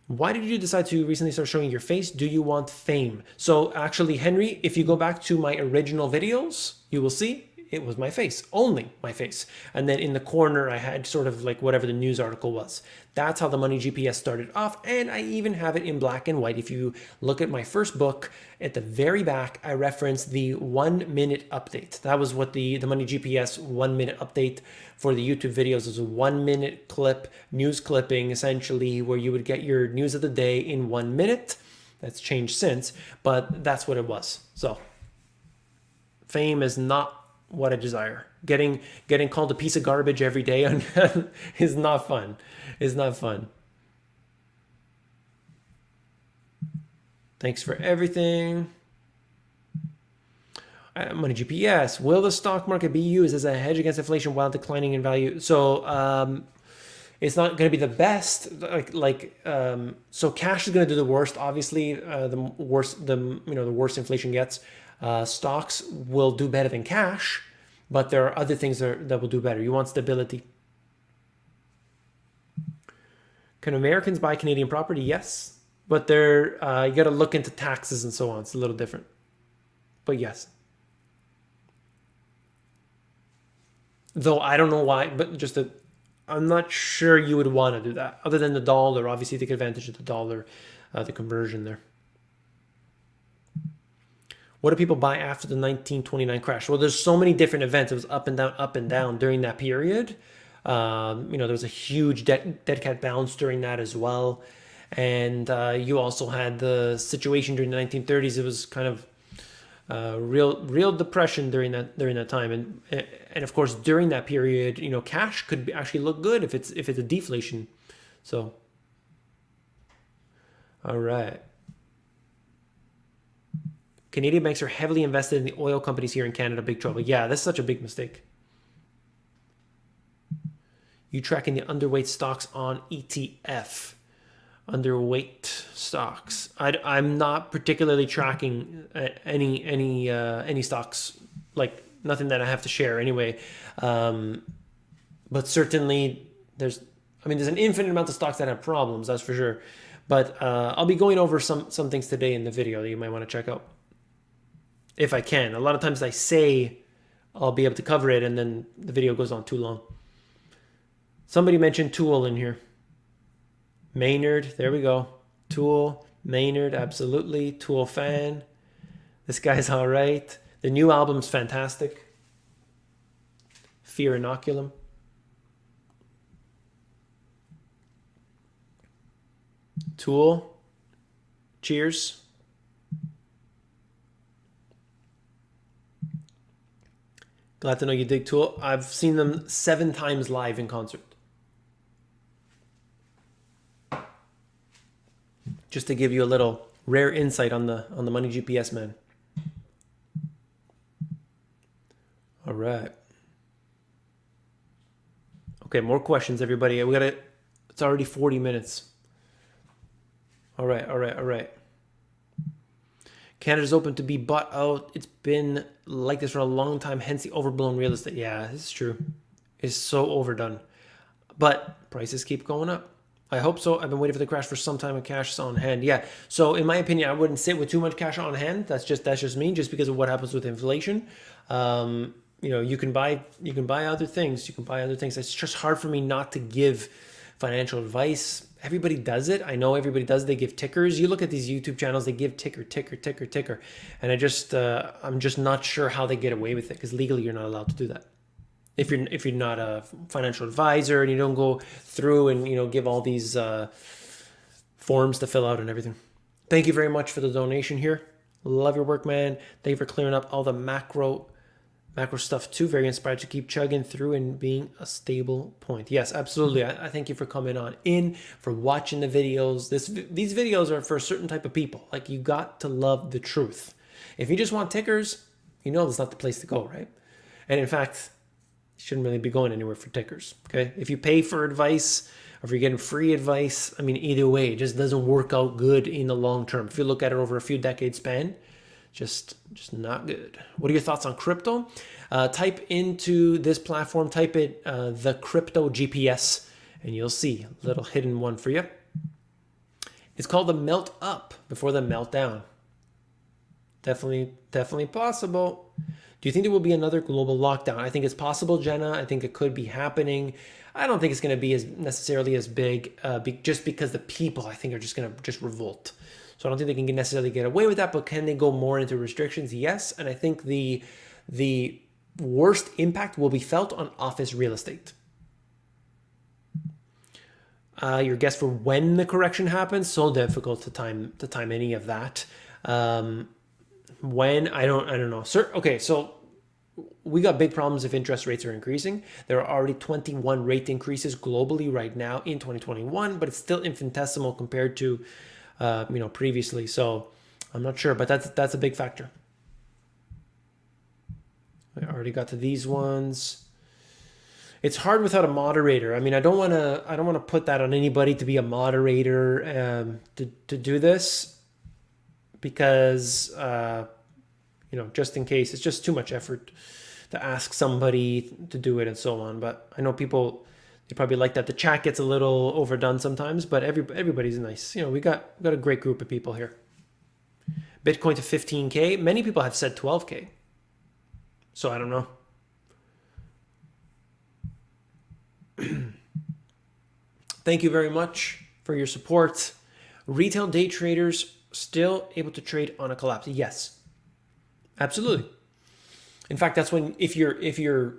Why did you decide to recently start showing your face? Do you want fame? So actually, Henry, if you go back to my original videos, you will see it was my face, only my face. And then in the corner, I had sort of like whatever the news article was. That's how the Money GPS started off. And I even have it in black and white. If you look at my first book, at the very back, I referenced the 1 minute update. That was what the Money GPS 1 minute update for the YouTube videos is, a 1 minute clip, news clipping, essentially, where you would get your news of the day in 1 minute. That's changed since, but that's what it was. So fame is not what I desire. Getting called a piece of garbage every day is not fun. Is not fun. Thanks for everything. Money GPS. Will the stock market be used as a hedge against inflation while declining in value? So it's not going to be the best. So cash is going to do the worst. Obviously, the worse inflation gets. Stocks will do better than cash, but there are other things that will do better. You want stability. Can Americans buy Canadian property? Yes, but you got to look into taxes and so on. It's a little different, but yes. Though I don't know why, but I'm not sure you would want to do that. Other than the dollar, obviously take advantage of the dollar, the conversion there. What do people buy after the 1929 crash? Well, there's so many different events. It was up and down during that period. There was a huge dead cat bounce during that as well. And you also had the situation during the 1930s. It was kind of real depression during that time. And of course, during that period, cash could actually look good if it's a deflation. So, all right. Canadian banks are heavily invested in the oil companies here in Canada. Big trouble. Yeah, that's such a big mistake. You tracking the underweight stocks on ETF. Underweight stocks. I'm not particularly tracking any stocks, like nothing that I have to share anyway. But certainly there's an infinite amount of stocks that have problems, that's for sure. But I'll be going over some things today in the video that you might want to check out. If I can. A lot of times I say I'll be able to cover it and then the video goes on too long. Somebody mentioned Tool in here. Maynard, there we go. Tool, Maynard, absolutely. Tool fan. This guy's all right. The new album's fantastic. Fear Inoculum. Tool. Cheers. Glad to know you dig Tool. I've seen them 7 times live in concert. Just to give you a little rare insight on the Money GPS man. All right. Okay, more questions, everybody. It's already 40 minutes. All right. Canada's open to be bought out. It's been like this for a long time, hence the overblown real estate. Yeah, this is true. It's so overdone. But prices keep going up. I hope so. I've been waiting for the crash for some time with cash on hand. Yeah. So in my opinion, I wouldn't sit with too much cash on hand. That's just me, just because of what happens with inflation. You can buy other things. You can buy other things. It's just hard for me not to give financial advice. Everybody does it. I know everybody does. They give tickers. You look at these YouTube channels, they give ticker, and I'm just not sure how they get away with it, because legally you're not allowed to do that. If you're not a financial advisor and you don't go through and give all these forms to fill out and everything. Thank you very much for the donation here. Love your work, man. Thank you for clearing up all the macro stuff too. Very inspired to keep chugging through and being a stable point. Yes, absolutely. I thank you for coming for watching the videos. These videos are for a certain type of people. Like, you got to love the truth. If you just want tickers, that's not the place to go, right? And in fact, you shouldn't really be going anywhere for tickers. Okay, if you pay for advice, or if you're getting free advice, either way, it just doesn't work out good in the long term. If you look at it over a few decades span, just not good. What are your thoughts on crypto? Type into this platform, type it the crypto GPS, and you'll see a little hidden one for you. It's called the melt up before the meltdown. Definitely possible. Do you think there will be another global lockdown? I think it's possible, Jenna. I think it could be happening. I don't think it's going to be necessarily as big, just because the people, I think, are just going to revolt. So I don't think they can necessarily get away with that, but can they go more into restrictions? Yes. And I think the worst impact will be felt on office real estate. Your guess for when the correction happens, so difficult to time any of that. When, I don't know. Sir, okay, so we got big problems if interest rates are increasing. There are already 21 rate increases globally right now in 2021, but it's still infinitesimal compared to previously. So I'm not sure, but that's a big factor. I already got to these ones. It's hard without a moderator. I don't want to put that on anybody to be a moderator to do this, because just in case, it's just too much effort to ask somebody to do it and so on. But I know people, they probably like that. The chat gets a little overdone sometimes, but everybody's nice. We got a great group of people here. Bitcoin to 15K. Many people have said 12K. So I don't know. Thank you very much for your support. Retail day traders still able to trade on a collapse? Yes, absolutely. In fact, that's when, if you're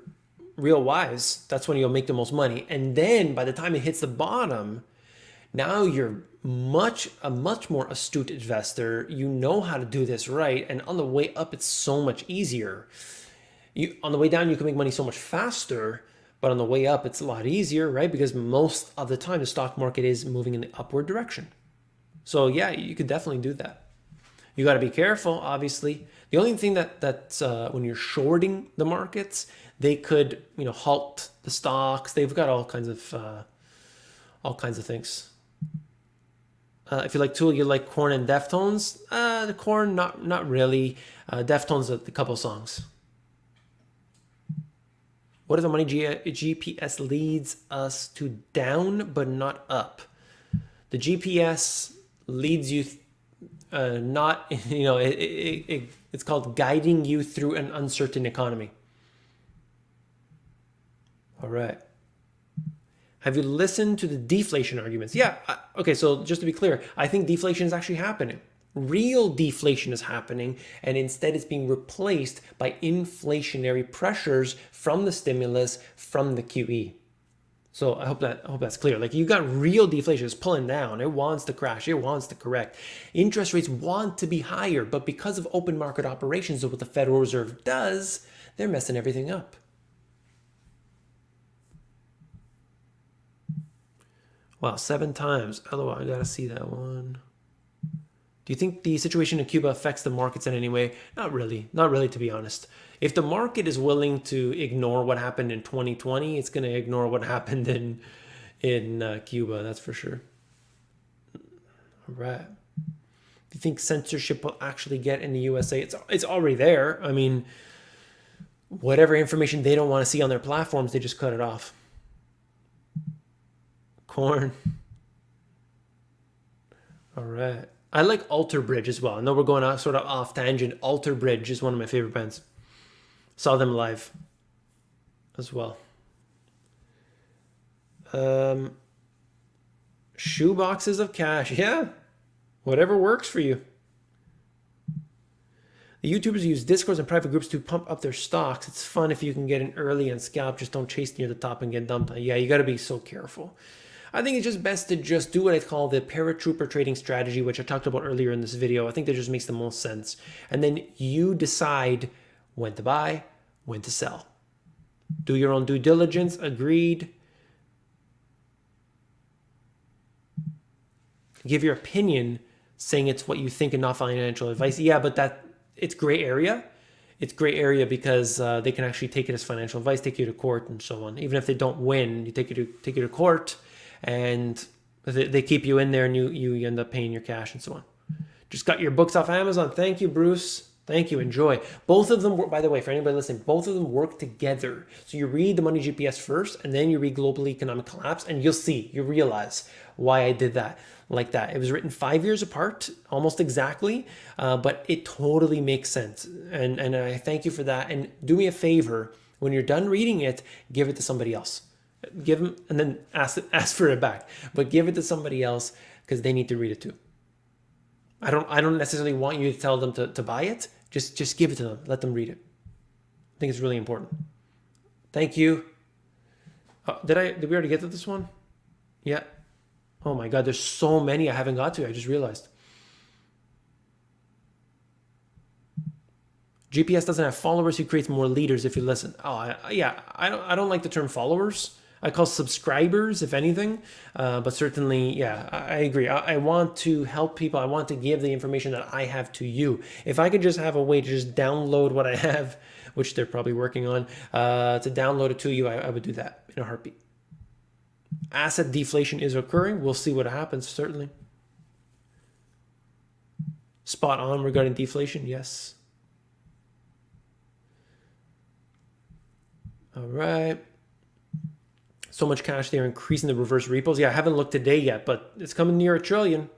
real wise, that's when you'll make the most money. And then by the time it hits the bottom, now you're a much more astute investor. You know how to do this right. And on the way up, it's so much easier. On the way down, you can make money so much faster, but on the way up, it's a lot easier, right? Because most of the time, the stock market is moving in the upward direction. So yeah, you could definitely do that. You got to be careful, obviously. The only thing that's when you're shorting the markets, they could halt the stocks. They've got all kinds of things. If you like Tool, you like Korn and Deftones. The Korn, not really. Deftones, a couple songs. What if the money GPS leads us to down but not up? The GPS leads you not, it's called guiding you through an uncertain economy. All right. Have you listened to the deflation arguments? Yeah. Okay. So just to be clear, I think deflation is actually happening. Real deflation is happening, and instead it's being replaced by inflationary pressures from the stimulus, from the QE. So I hope that's clear. Like, you got real deflation. It's pulling down. It wants to crash. It wants to correct. Interest rates want to be higher, but because of open market operations of what the Federal Reserve does, they're messing everything up. Wow, 7 times. LOL, I gotta see that one. Do you think the situation in Cuba affects the markets in any way? Not really. Not really, to be honest. If the market is willing to ignore what happened in 2020, it's going to ignore what happened in Cuba, that's for sure. All right. Do you think censorship will actually get in the USA? It's already there. I mean, whatever information they don't want to see on their platforms, they just cut it off. Corn. All right. I like Alter Bridge as well. I know we're going sort of off tangent. Alter Bridge is one of my favorite bands. Saw them live as well. Shoe boxes of cash. Yeah. Whatever works for you. The YouTubers use Discords and private groups to pump up their stocks. It's fun if you can get in early and scalp. Just don't chase near the top and get dumped. Yeah, you got to be so careful. I think it's just best to just do what I call the paratrooper trading strategy, which I talked about earlier in this video. I think that just makes the most sense. And then you decide when to buy, when to sell. Do your own due diligence. Agreed. Give your opinion, saying it's what you think and not financial advice. Yeah, but it's gray area. It's gray area because they can actually take it as financial advice, take you to court and so on. Even if they don't win, you take you to court, and they keep you in there, and you end up paying your cash and so on. Just got your books off Amazon. Thank you, Bruce. Thank you. Enjoy. Both of them work, by the way, for anybody listening, both of them work together. So you read the Money GPS first, and then you read Global Economic Collapse, and you realize why I did that like that. It was written 5 years apart, almost exactly, but it totally makes sense. And I thank you for that. And do me a favor, when you're done reading it, give it to somebody else. Give them, and then ask for it back. But give it to somebody else because they need to read it too. I don't necessarily want you to tell them to buy it. Just give it to them. Let them read it. I think it's really important. Thank you. Did we already get to this one? Yeah. Oh my God, there's so many I haven't got to. I just realized. GPS doesn't have followers. He creates more leaders if you listen. Oh, yeah. I don't like the term followers. I call subscribers, if anything. But certainly, yeah, I agree. I want to help people. I want to give the information that I have to you. If I could just have a way to just download what I have, which they're probably working on, to download it to you, I would do that in a heartbeat. Asset deflation is occurring. We'll see what happens, certainly. Spot on regarding deflation, yes. All right. So much cash there, increasing the reverse repos. Yeah, I haven't looked today yet, but it's coming near $1 trillion.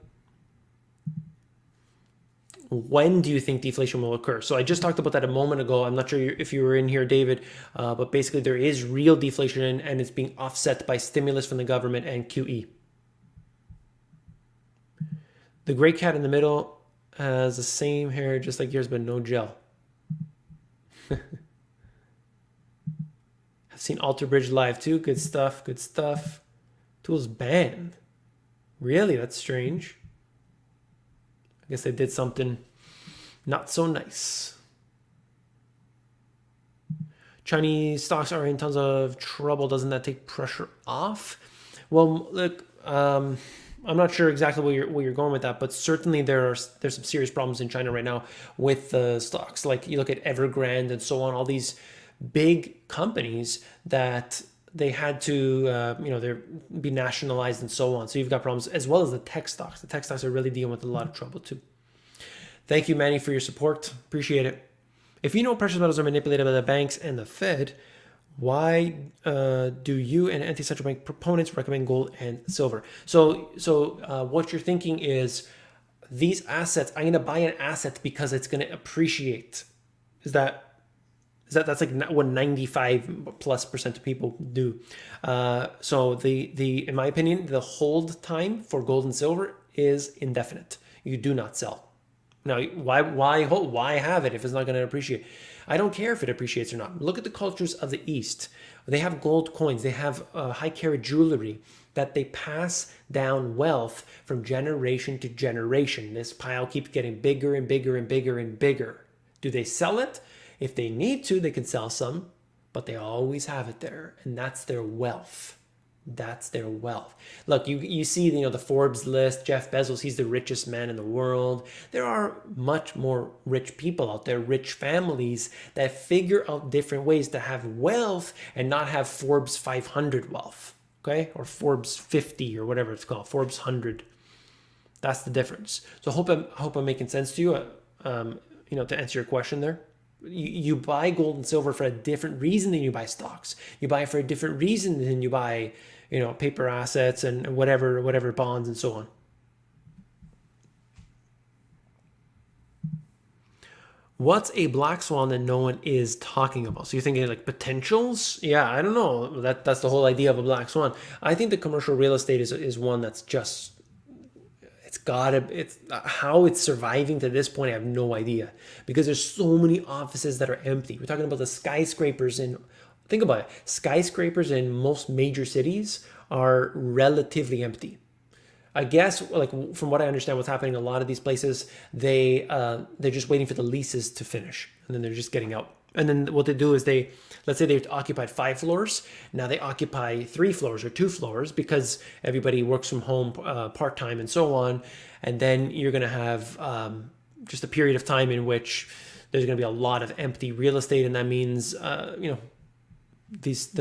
When do you think deflation will occur? So I just talked about that a moment ago. I'm not sure if you were in here, David, but basically there is real deflation and it's being offset by stimulus from the government and QE. The gray cat in the middle has the same hair just like yours, but no gel. Seen Alter Bridge live too. Good stuff. Good stuff. Tools banned. Really? That's strange. I guess they did something not so nice. Chinese stocks are in tons of trouble. Doesn't that take pressure off? Well, look, I'm not sure exactly where you're going with that, but certainly there's some serious problems in China right now with the stocks. Like you look at Evergrande and so on, all these big companies that they had to, they're be nationalized and so on. So you've got problems as well as the tech stocks. The tech stocks are really dealing with a lot of trouble too. Thank you, Manny, for your support. Appreciate it. If you know precious metals are manipulated by the banks and the Fed, why do you and anti-central bank proponents recommend gold and silver? So what you're thinking is these assets, I'm going to buy an asset because it's going to appreciate. That's like what 95+% of people do. So in my opinion, the hold time for gold and silver is indefinite. You do not sell. Now, why hold? Why have it if it's not going to appreciate? I don't care if it appreciates or not. Look at the cultures of the East. They have gold coins. They have high carat jewelry that they pass down wealth from generation to generation. This pile keeps getting bigger and bigger and bigger and bigger. Do they sell it? If they need to, they can sell some, but they always have it there, and that's their wealth. That's their wealth. Look, you see, the Forbes list, Jeff Bezos, he's the richest man in the world. There are much more rich people out there, rich families that figure out different ways to have wealth and not have Forbes 500 wealth, okay? Or Forbes 50 or whatever it's called, Forbes 100. That's the difference. So I hope I'm making sense to you. To answer your question there, you buy gold and silver for a different reason than you buy stocks. You buy it for a different reason than you buy, paper assets and whatever bonds and so on. What's a black swan that no one is talking about? So you're thinking like potentials? Yeah, I don't know. That's the whole idea of a black swan. I think the commercial real estate is one that's just it's how it's surviving to this point. I have no idea because there's so many offices that are empty. We're talking about the skyscrapers think about it. Skyscrapers in most major cities are relatively empty. I guess, like from what I understand, what's happening in a lot of these places, they're just waiting for the leases to finish, and then they're just getting out. And then what they do is let's say they've occupied 5 floors. Now they occupy 3 floors or 2 floors because everybody works from home part time and so on. And then you're going to have just a period of time in which there's going to be a lot of empty real estate, and that means the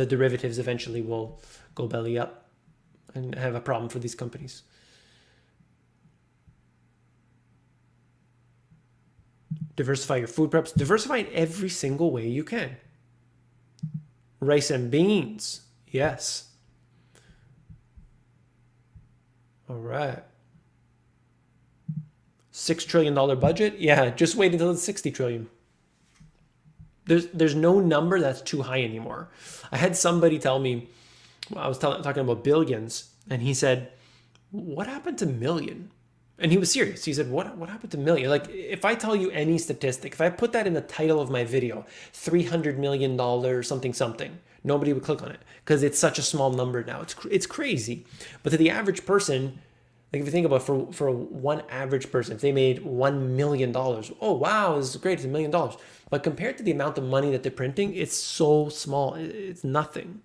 derivatives eventually will go belly up and have a problem for these companies. Diversify your food preps. Diversify in every single way you can. Rice and beans. Yes. All right. $6 trillion budget. Yeah, just wait until it's 60 trillion. There's no number that's too high anymore. I had somebody tell me, I was talking about billions, and he said, what happened to million? And he was serious. He said, what happened to million? Like, if I tell you any statistic, if I put that in the title of my video, $300 million something, nobody would click on it because it's such a small number now. It's crazy. But to the average person, like if you think about for one average person, if they made $1 million, oh, wow, this is great, it's $1 million. But compared to the amount of money that they're printing, it's so small. It's nothing.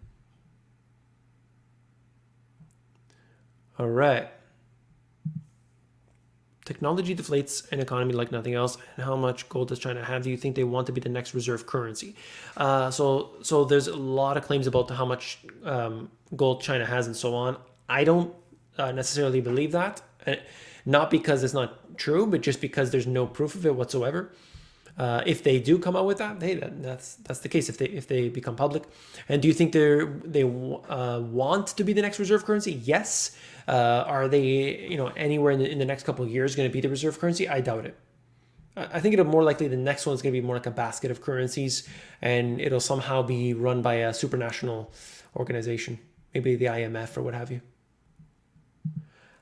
All right. Technology deflates an economy like nothing else. And how much gold does China have? Do you think they want to be the next reserve currency? So there's a lot of claims about how much gold China has and so on. I don't necessarily believe that. Not because it's not true, but just because there's no proof of it whatsoever. If they do come out with that, hey, that's the case. If they become public, and do you think they want to be the next reserve currency? Yes. Are they anywhere in the next couple of years going to be the reserve currency? I doubt it. I think it'll more likely the next one's going to be more like a basket of currencies, and it'll somehow be run by a supranational organization, maybe the IMF or what have you.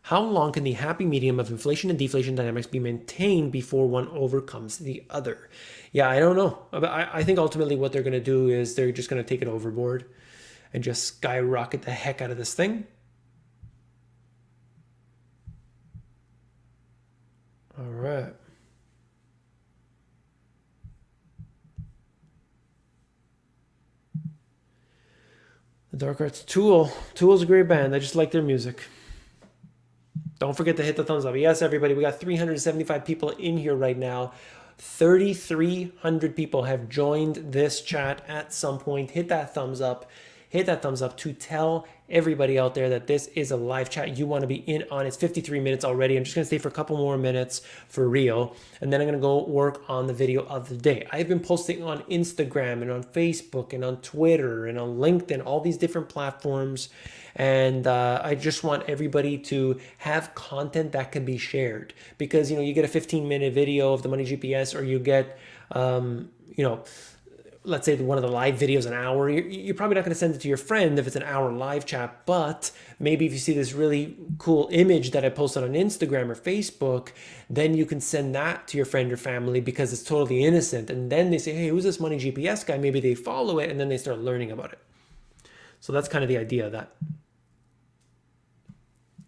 How long can the happy medium of inflation and deflation dynamics be maintained before one overcomes the other? Yeah, I don't know. I think ultimately what they're going to do is they're just going to take it overboard and just skyrocket the heck out of this thing. All right. The Dark Arts Tool. Tool's a great band. I just like their music. Don't forget to hit the thumbs up. Yes, everybody, we got 375 people in here right now. 3,300 people have joined this chat at some point. Hit that thumbs up. Hit that thumbs up to tell everybody out there that this is a live chat you want to be in on. It's 53 minutes already. I'm just going to stay for a couple more minutes for real, and then I'm going to go work on the video of the day. I've been posting on Instagram and on Facebook and on Twitter and on LinkedIn, all these different platforms. And I just want everybody to have content that can be shared, because you get a 15-minute video of the Money GPS, or you get let's say one of the live videos an hour. You're probably not going to send it to your friend if it's an hour live chat, but maybe if you see this really cool image that I posted on Instagram or Facebook, then you can send that to your friend or family because it's totally innocent. And then they say, hey, who's this Money GPS guy? Maybe they follow it, and then they start learning about it. So that's kind of the idea of that.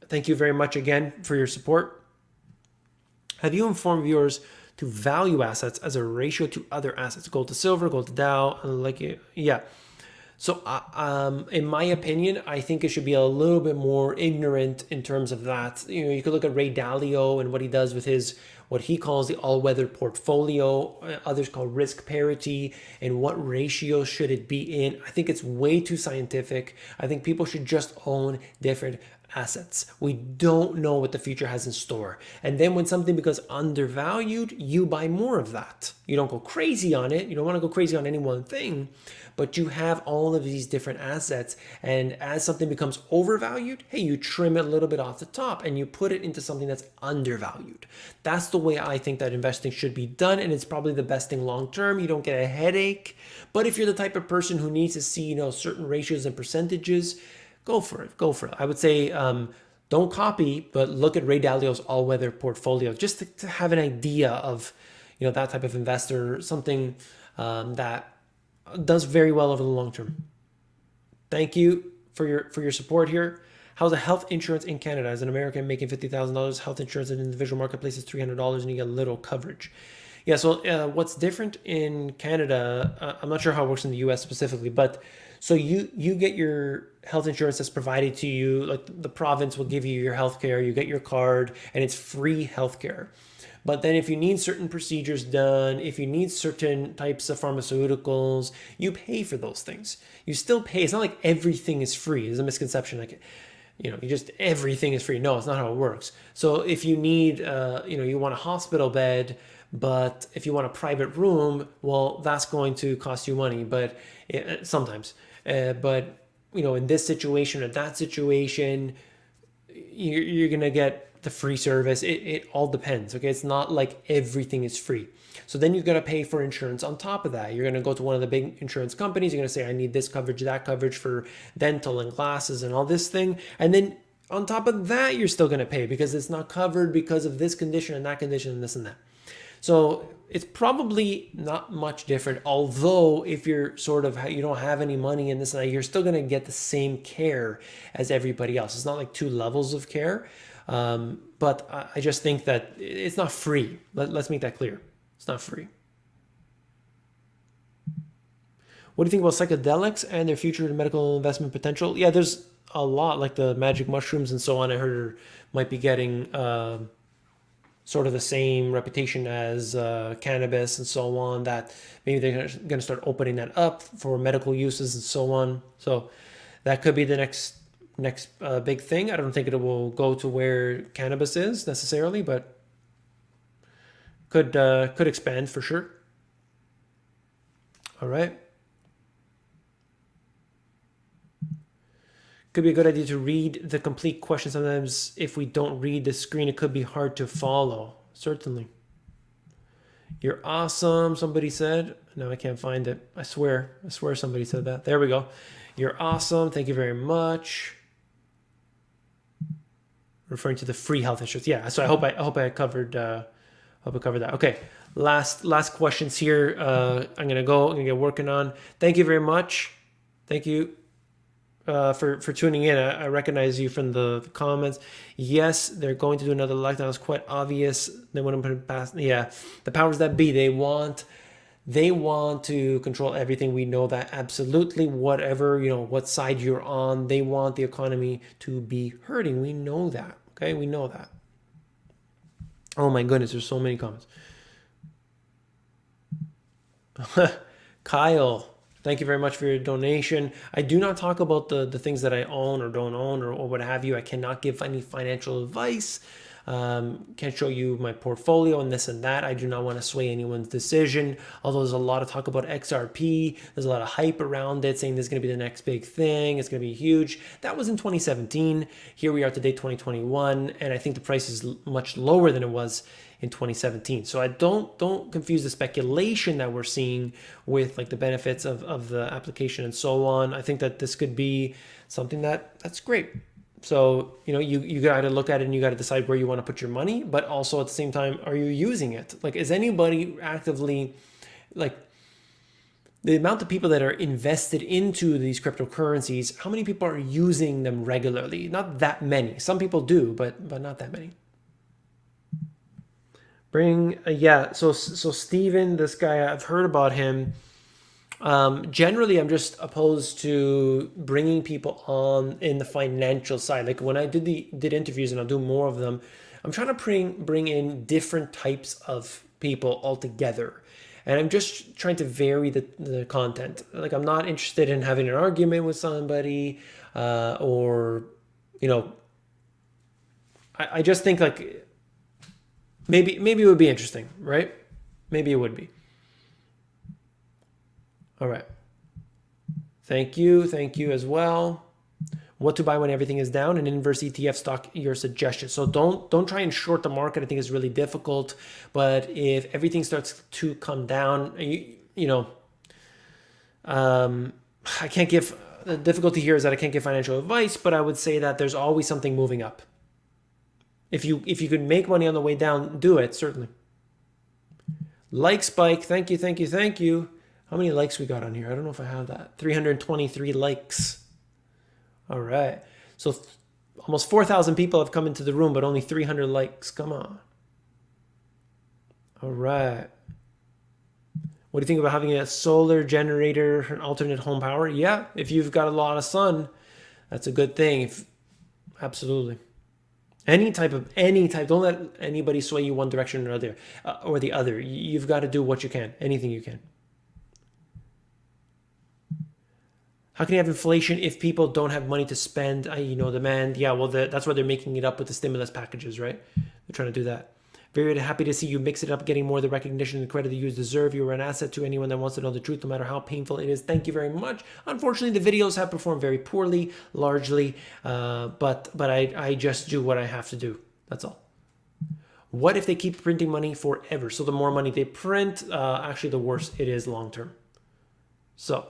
Thank you very much again for your support. Have you informed viewers to value assets as a ratio to other assets, gold to silver, gold to Dow? Yeah. So in my opinion, I think it should be a little bit more ignorant in terms of that. You could look at Ray Dalio and what he does with what he calls the all-weather portfolio. Others call risk parity, and what ratio should it be in. I think it's way too scientific. I think people should just own different assets. We don't know what the future has in store. And then when something becomes undervalued, you buy more of that. You don't go crazy on it. You don't want to go crazy on any one thing, but you have all of these different assets. And as something becomes overvalued, hey, you trim it a little bit off the top and you put it into something that's undervalued. That's the way I think that investing should be done. And it's probably the best thing long term. You don't get a headache. But if you're the type of person who needs to see, certain ratios and percentages, go for it. Go for it. I would say don't copy, but look at Ray Dalio's all-weather portfolio just to have an idea of, that type of investor, something that does very well over the long term. Thank you for your support here. How's the health insurance in Canada? As an American making $50,000, health insurance in individual marketplace is $300 and you get little coverage. Yeah, so what's different in Canada, I'm not sure how it works in the US specifically, but so you get your health insurance that's provided to you, like the province will give you your health care, you get your card, and it's free health care. But then if you need certain procedures done, if you need certain types of pharmaceuticals, you pay for those things. You still pay. It's not like everything is free. There's a misconception like, you just everything is free. No, it's not how it works. So if you need, you want a hospital bed, but if you want a private room, well, that's going to cost you money, but sometimes. But in this situation or that situation, you're gonna get the free service. It all depends. Okay, it's not like everything is free. So then you've got to pay for insurance on top of that. You're gonna go to one of the big insurance companies. You're gonna say, I need this coverage, that coverage for dental and glasses and all this thing, and then on top of that, you're still gonna pay because it's not covered because of this condition and that condition and this and that. So it's probably not much different, although if you're you don't have any money in this and that, you're still going to get the same care as everybody else. It's not like two levels of care, but I just think that it's not free. Let's make that clear. It's not free. What do you think about psychedelics and their future medical investment potential? Yeah, there's a lot, like the magic mushrooms and so on. I heard might be getting sort of the same reputation as cannabis and so on, that maybe they're going to start opening that up for medical uses and so on. So that could be the next big thing. I don't think it will go to where cannabis is necessarily, but could expand for sure. All right. Could be a good idea to read the complete question. Sometimes if we don't read the screen, it could be hard to follow. Certainly. You're awesome, somebody said. No, I can't find it. I swear somebody said that. There we go. You're awesome. Thank you very much. Referring to the free health insurance. Yeah, so I hope I covered that. Okay. Last questions here. I'm gonna get working on. Thank you very much. Thank you. For tuning in. I recognize you from the comments. Yes, they're going to do another lockdown. It's quite obvious. They want to put it past. Yeah, the powers that be. They want to control everything. We know that absolutely. Whatever, what side you're on, they want the economy to be hurting. We know that. Okay, we know that. Oh my goodness, there's so many comments. Kyle, thank you very much for your donation. I do not talk about the things that I own or don't own or what have you. I cannot give any financial advice. Can't show you my portfolio and this and that. I do not want to sway anyone's decision. Although there's a lot of talk about XRP. There's a lot of hype around it saying this is going to be the next big thing. It's going to be huge. That was in 2017. Here we are today, 2021. And I think the price is much lower than it was in 2017. So I don't confuse the speculation that we're seeing with like the benefits of the application and so on. I think that this could be something that's great. So, you got to look at it and you got to decide where you want to put your money, but also at the same time, are you using it? Like, is anybody actively, like, the amount of people that are invested into these cryptocurrencies, how many people are using them regularly? Not that many. Some people do, but not that many. So Steven, this guy, I've heard about him. Generally, I'm just opposed to bringing people on in the financial side. Like when I did interviews, and I'll do more of them, I'm trying to bring in different types of people altogether. And I'm just trying to vary the content. Like I'm not interested in having an argument with somebody or I just think like maybe it would be interesting, right? Maybe it would be. All right. Thank you as well. What to buy when everything is down? An inverse ETF stock, your suggestion. So don't try and short the market. I think it's really difficult. But if everything starts to come down, you know, I can't give, the difficulty here is that I can't give financial advice, but I would say that there's always something moving up. If you could make money on the way down, do it, certainly. Like spike, thank you. How many likes we got on here? I don't know if I have that. 323 likes. All right. So almost 4,000 people have come into the room, but only 300 likes. Come on. All right. What do you think about having a solar generator, an alternate home power? Yeah, if you've got a lot of sun, that's a good thing. Absolutely. Any type. Don't let anybody sway you one direction or the other. You've got to do what you can, anything you can. How can you have inflation if people don't have money to spend? Demand. Yeah, well, that's why they're making it up with the stimulus packages, right? They're trying to do that. Very happy to see you mix it up, getting more of the recognition and credit that you deserve. You are an asset to anyone that wants to know the truth, no matter how painful it is. Thank you very much. Unfortunately, the videos have performed very poorly, largely, but I just do what I have to do. That's all. What if they keep printing money forever? So the more money they print, actually, the worse it is long term. So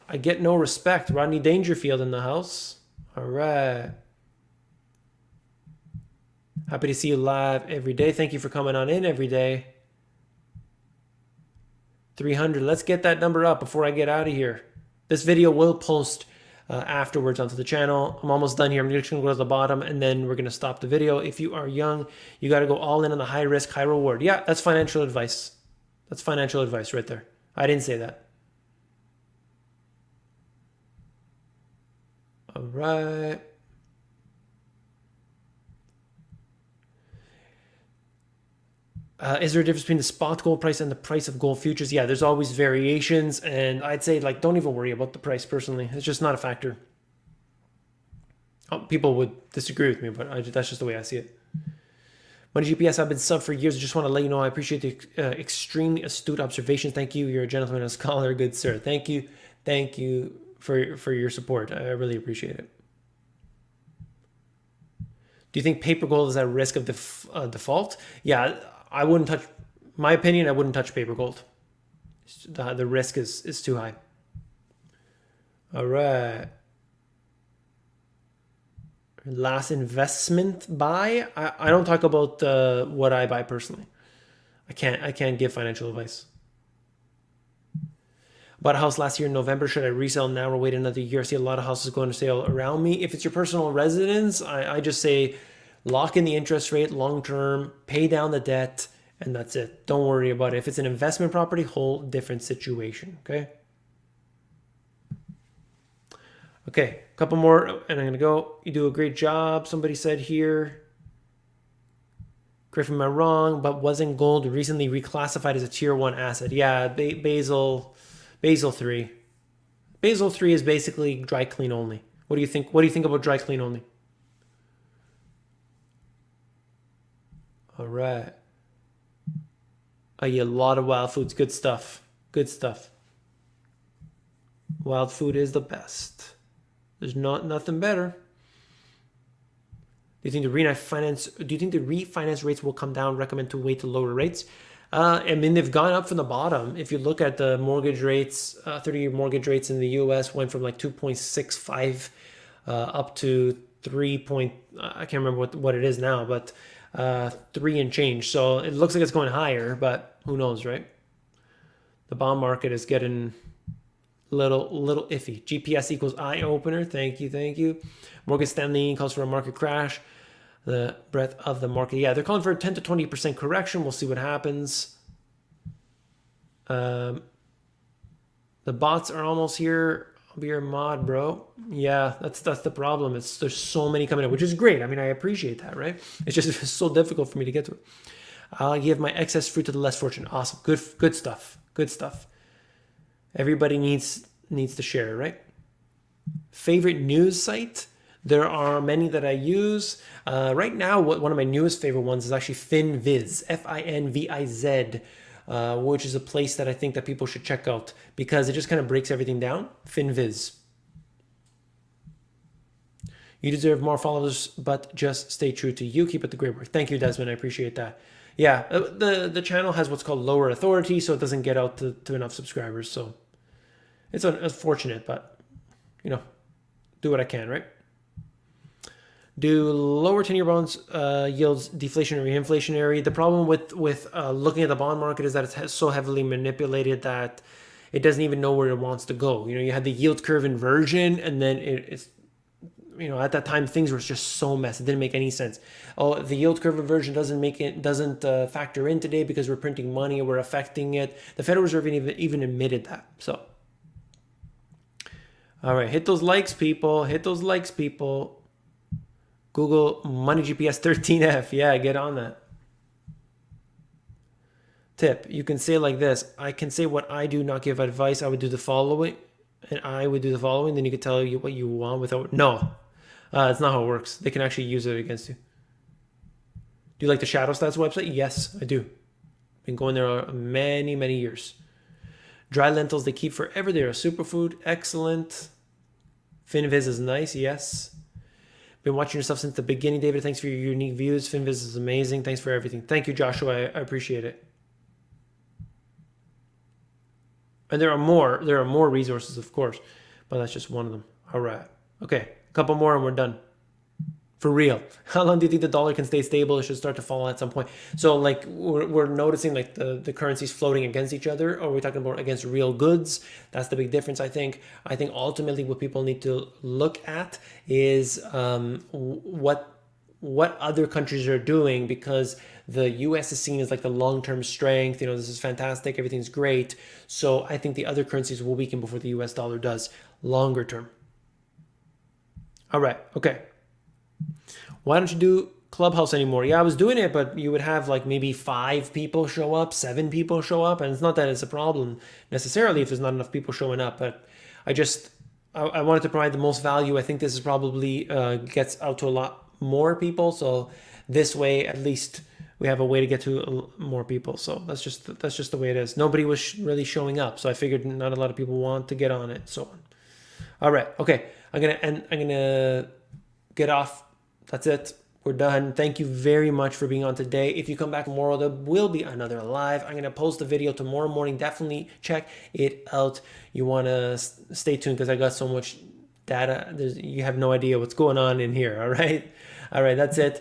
I get no respect. Rodney Dangerfield in the house. All right. Happy to see you live every day. Thank you for coming on in every day. 300. Let's get that number up before I get out of here. This video will post afterwards onto the channel. I'm almost done here. I'm just going to go to the bottom and then we're going to stop the video. If you are young, you got to go all in on the high risk, high reward. Yeah, that's financial advice. That's financial advice right there. I didn't say that. All right. Is there a difference between the spot gold price and the price of gold futures? Yeah, there's always variations, and I'd say like don't even worry about the price personally. It's just not a factor. People would disagree with me, but that's just the way I see it. Money GPS, I've been sub for years. I just want to let you know I appreciate the extremely astute observations. Thank you. You're a gentleman and a scholar, good sir. Thank you for your support. I really appreciate it. Do you think paper gold is at risk of default? Yeah, I wouldn't touch. My opinion, I wouldn't touch paper gold. The risk is too high. All right. Last investment buy. I don't talk about what I buy personally. I can't give financial advice. Bought a house last year in November. Should I resell now or wait another year? I see a lot of houses going to sale around me. If it's your personal residence, I just say lock in the interest rate long term, pay down the debt, and that's it. Don't worry about it. If it's an investment property, whole different situation. Okay. Okay, a couple more, and I'm going to go. You do a great job, somebody said here. Griffin, am I wrong? But wasn't gold recently reclassified as a tier 1 asset? Yeah, Basel 3. Basel 3 is basically dry clean only. What do you think? What do you think about dry clean only? All right. Yeah, a lot of wild foods. Good stuff. Good stuff. Wild food is the best. There's nothing better. Do you think the refinance rates will come down? Recommend to wait to lower rates? I mean, they've gone up from the bottom. If you look at the mortgage rates, 30-year mortgage rates in the U.S. went from like 2.65 up to 3. I can't remember what it is now, but 3 and change. So it looks like it's going higher, but who knows, right? The bond market is getting little iffy. GPS equals eye opener. Thank you. Morgan Stanley calls for a market crash. The breadth of the market. Yeah, they're calling for a 10 to 20% correction. We'll see what happens. The bots are almost here. I'll be your mod, bro. Yeah, that's the problem. There's so many coming in, which is great. I mean, I appreciate that, right? It's just it's so difficult for me to get to it. I'll give my excess fruit to the less fortunate. Awesome. Good stuff. Good stuff. Everybody needs to share, right? Favorite news site? There are many that I use. Right now, one of my newest favorite ones is actually FinViz, Finviz, which is a place that I think that people should check out because it just kind of breaks everything down. FinViz. You deserve more followers, but just stay true to you. Keep up the great work. Thank you, Desmond. I appreciate that. Yeah, the channel has what's called lower authority, so it doesn't get out to enough subscribers. So it's unfortunate, but you know, do what I can, right? Do lower 10-year bonds yields deflationary, inflationary? The problem with looking at the bond market is that it's so heavily manipulated that it doesn't even know where it wants to go. You had the yield curve inversion, and then it's at that time things were just so messy. It didn't make any sense. Oh, the yield curve inversion doesn't factor in today because we're printing money and we're affecting it. The Federal Reserve even admitted that. So, all right, hit those likes, people. Hit those likes, people. Google Money GPS 13F. Yeah, get on that. Tip, you can say like this. I can say what I do, not give advice. I would do the following. And I would do the following. Then you could tell you what you want without... No. It's not how it works. They can actually use it against you. Do you like the Shadow Stats website? Yes, I do. Been going there many, many years. Dry lentils, they keep forever. They're a superfood. Excellent. FinViz is nice. Yes. Been watching yourself since the beginning, David. Thanks for your unique views. FinViz is amazing. Thanks for everything. Thank you, Joshua. I appreciate it. And there are more resources, of course, but that's just one of them. All right. Okay. A couple more and we're done. For real. How long do you think the dollar can stay stable? It should start to fall at some point. So like we're noticing like the currencies floating against each other, or we're talking about against real goods. That's the big difference, I think. I think ultimately what people need to look at is what other countries are doing, because the US is seen as like the long-term strength. This is fantastic. Everything's great. So I think the other currencies will weaken before the US dollar does longer term. All right. Okay. Why don't you do Clubhouse anymore? Yeah, I was doing it, but you would have like maybe 5 people show up, 7 people show up. And it's not that it's a problem necessarily if there's not enough people showing up, but I wanted to provide the most value. I think this is probably gets out to a lot more people. So this way, at least we have a way to get to more people. So that's just the way it is. Nobody was really showing up. So I figured not a lot of people want to get on it. So on. All right. Okay. I'm gonna get off. That's it. We're done. Thank you very much for being on today. If you come back tomorrow, there will be another live. I'm going to post a video tomorrow morning. Definitely check it out. You want to stay tuned because I got so much data. You have no idea what's going on in here. All right. All right. That's it.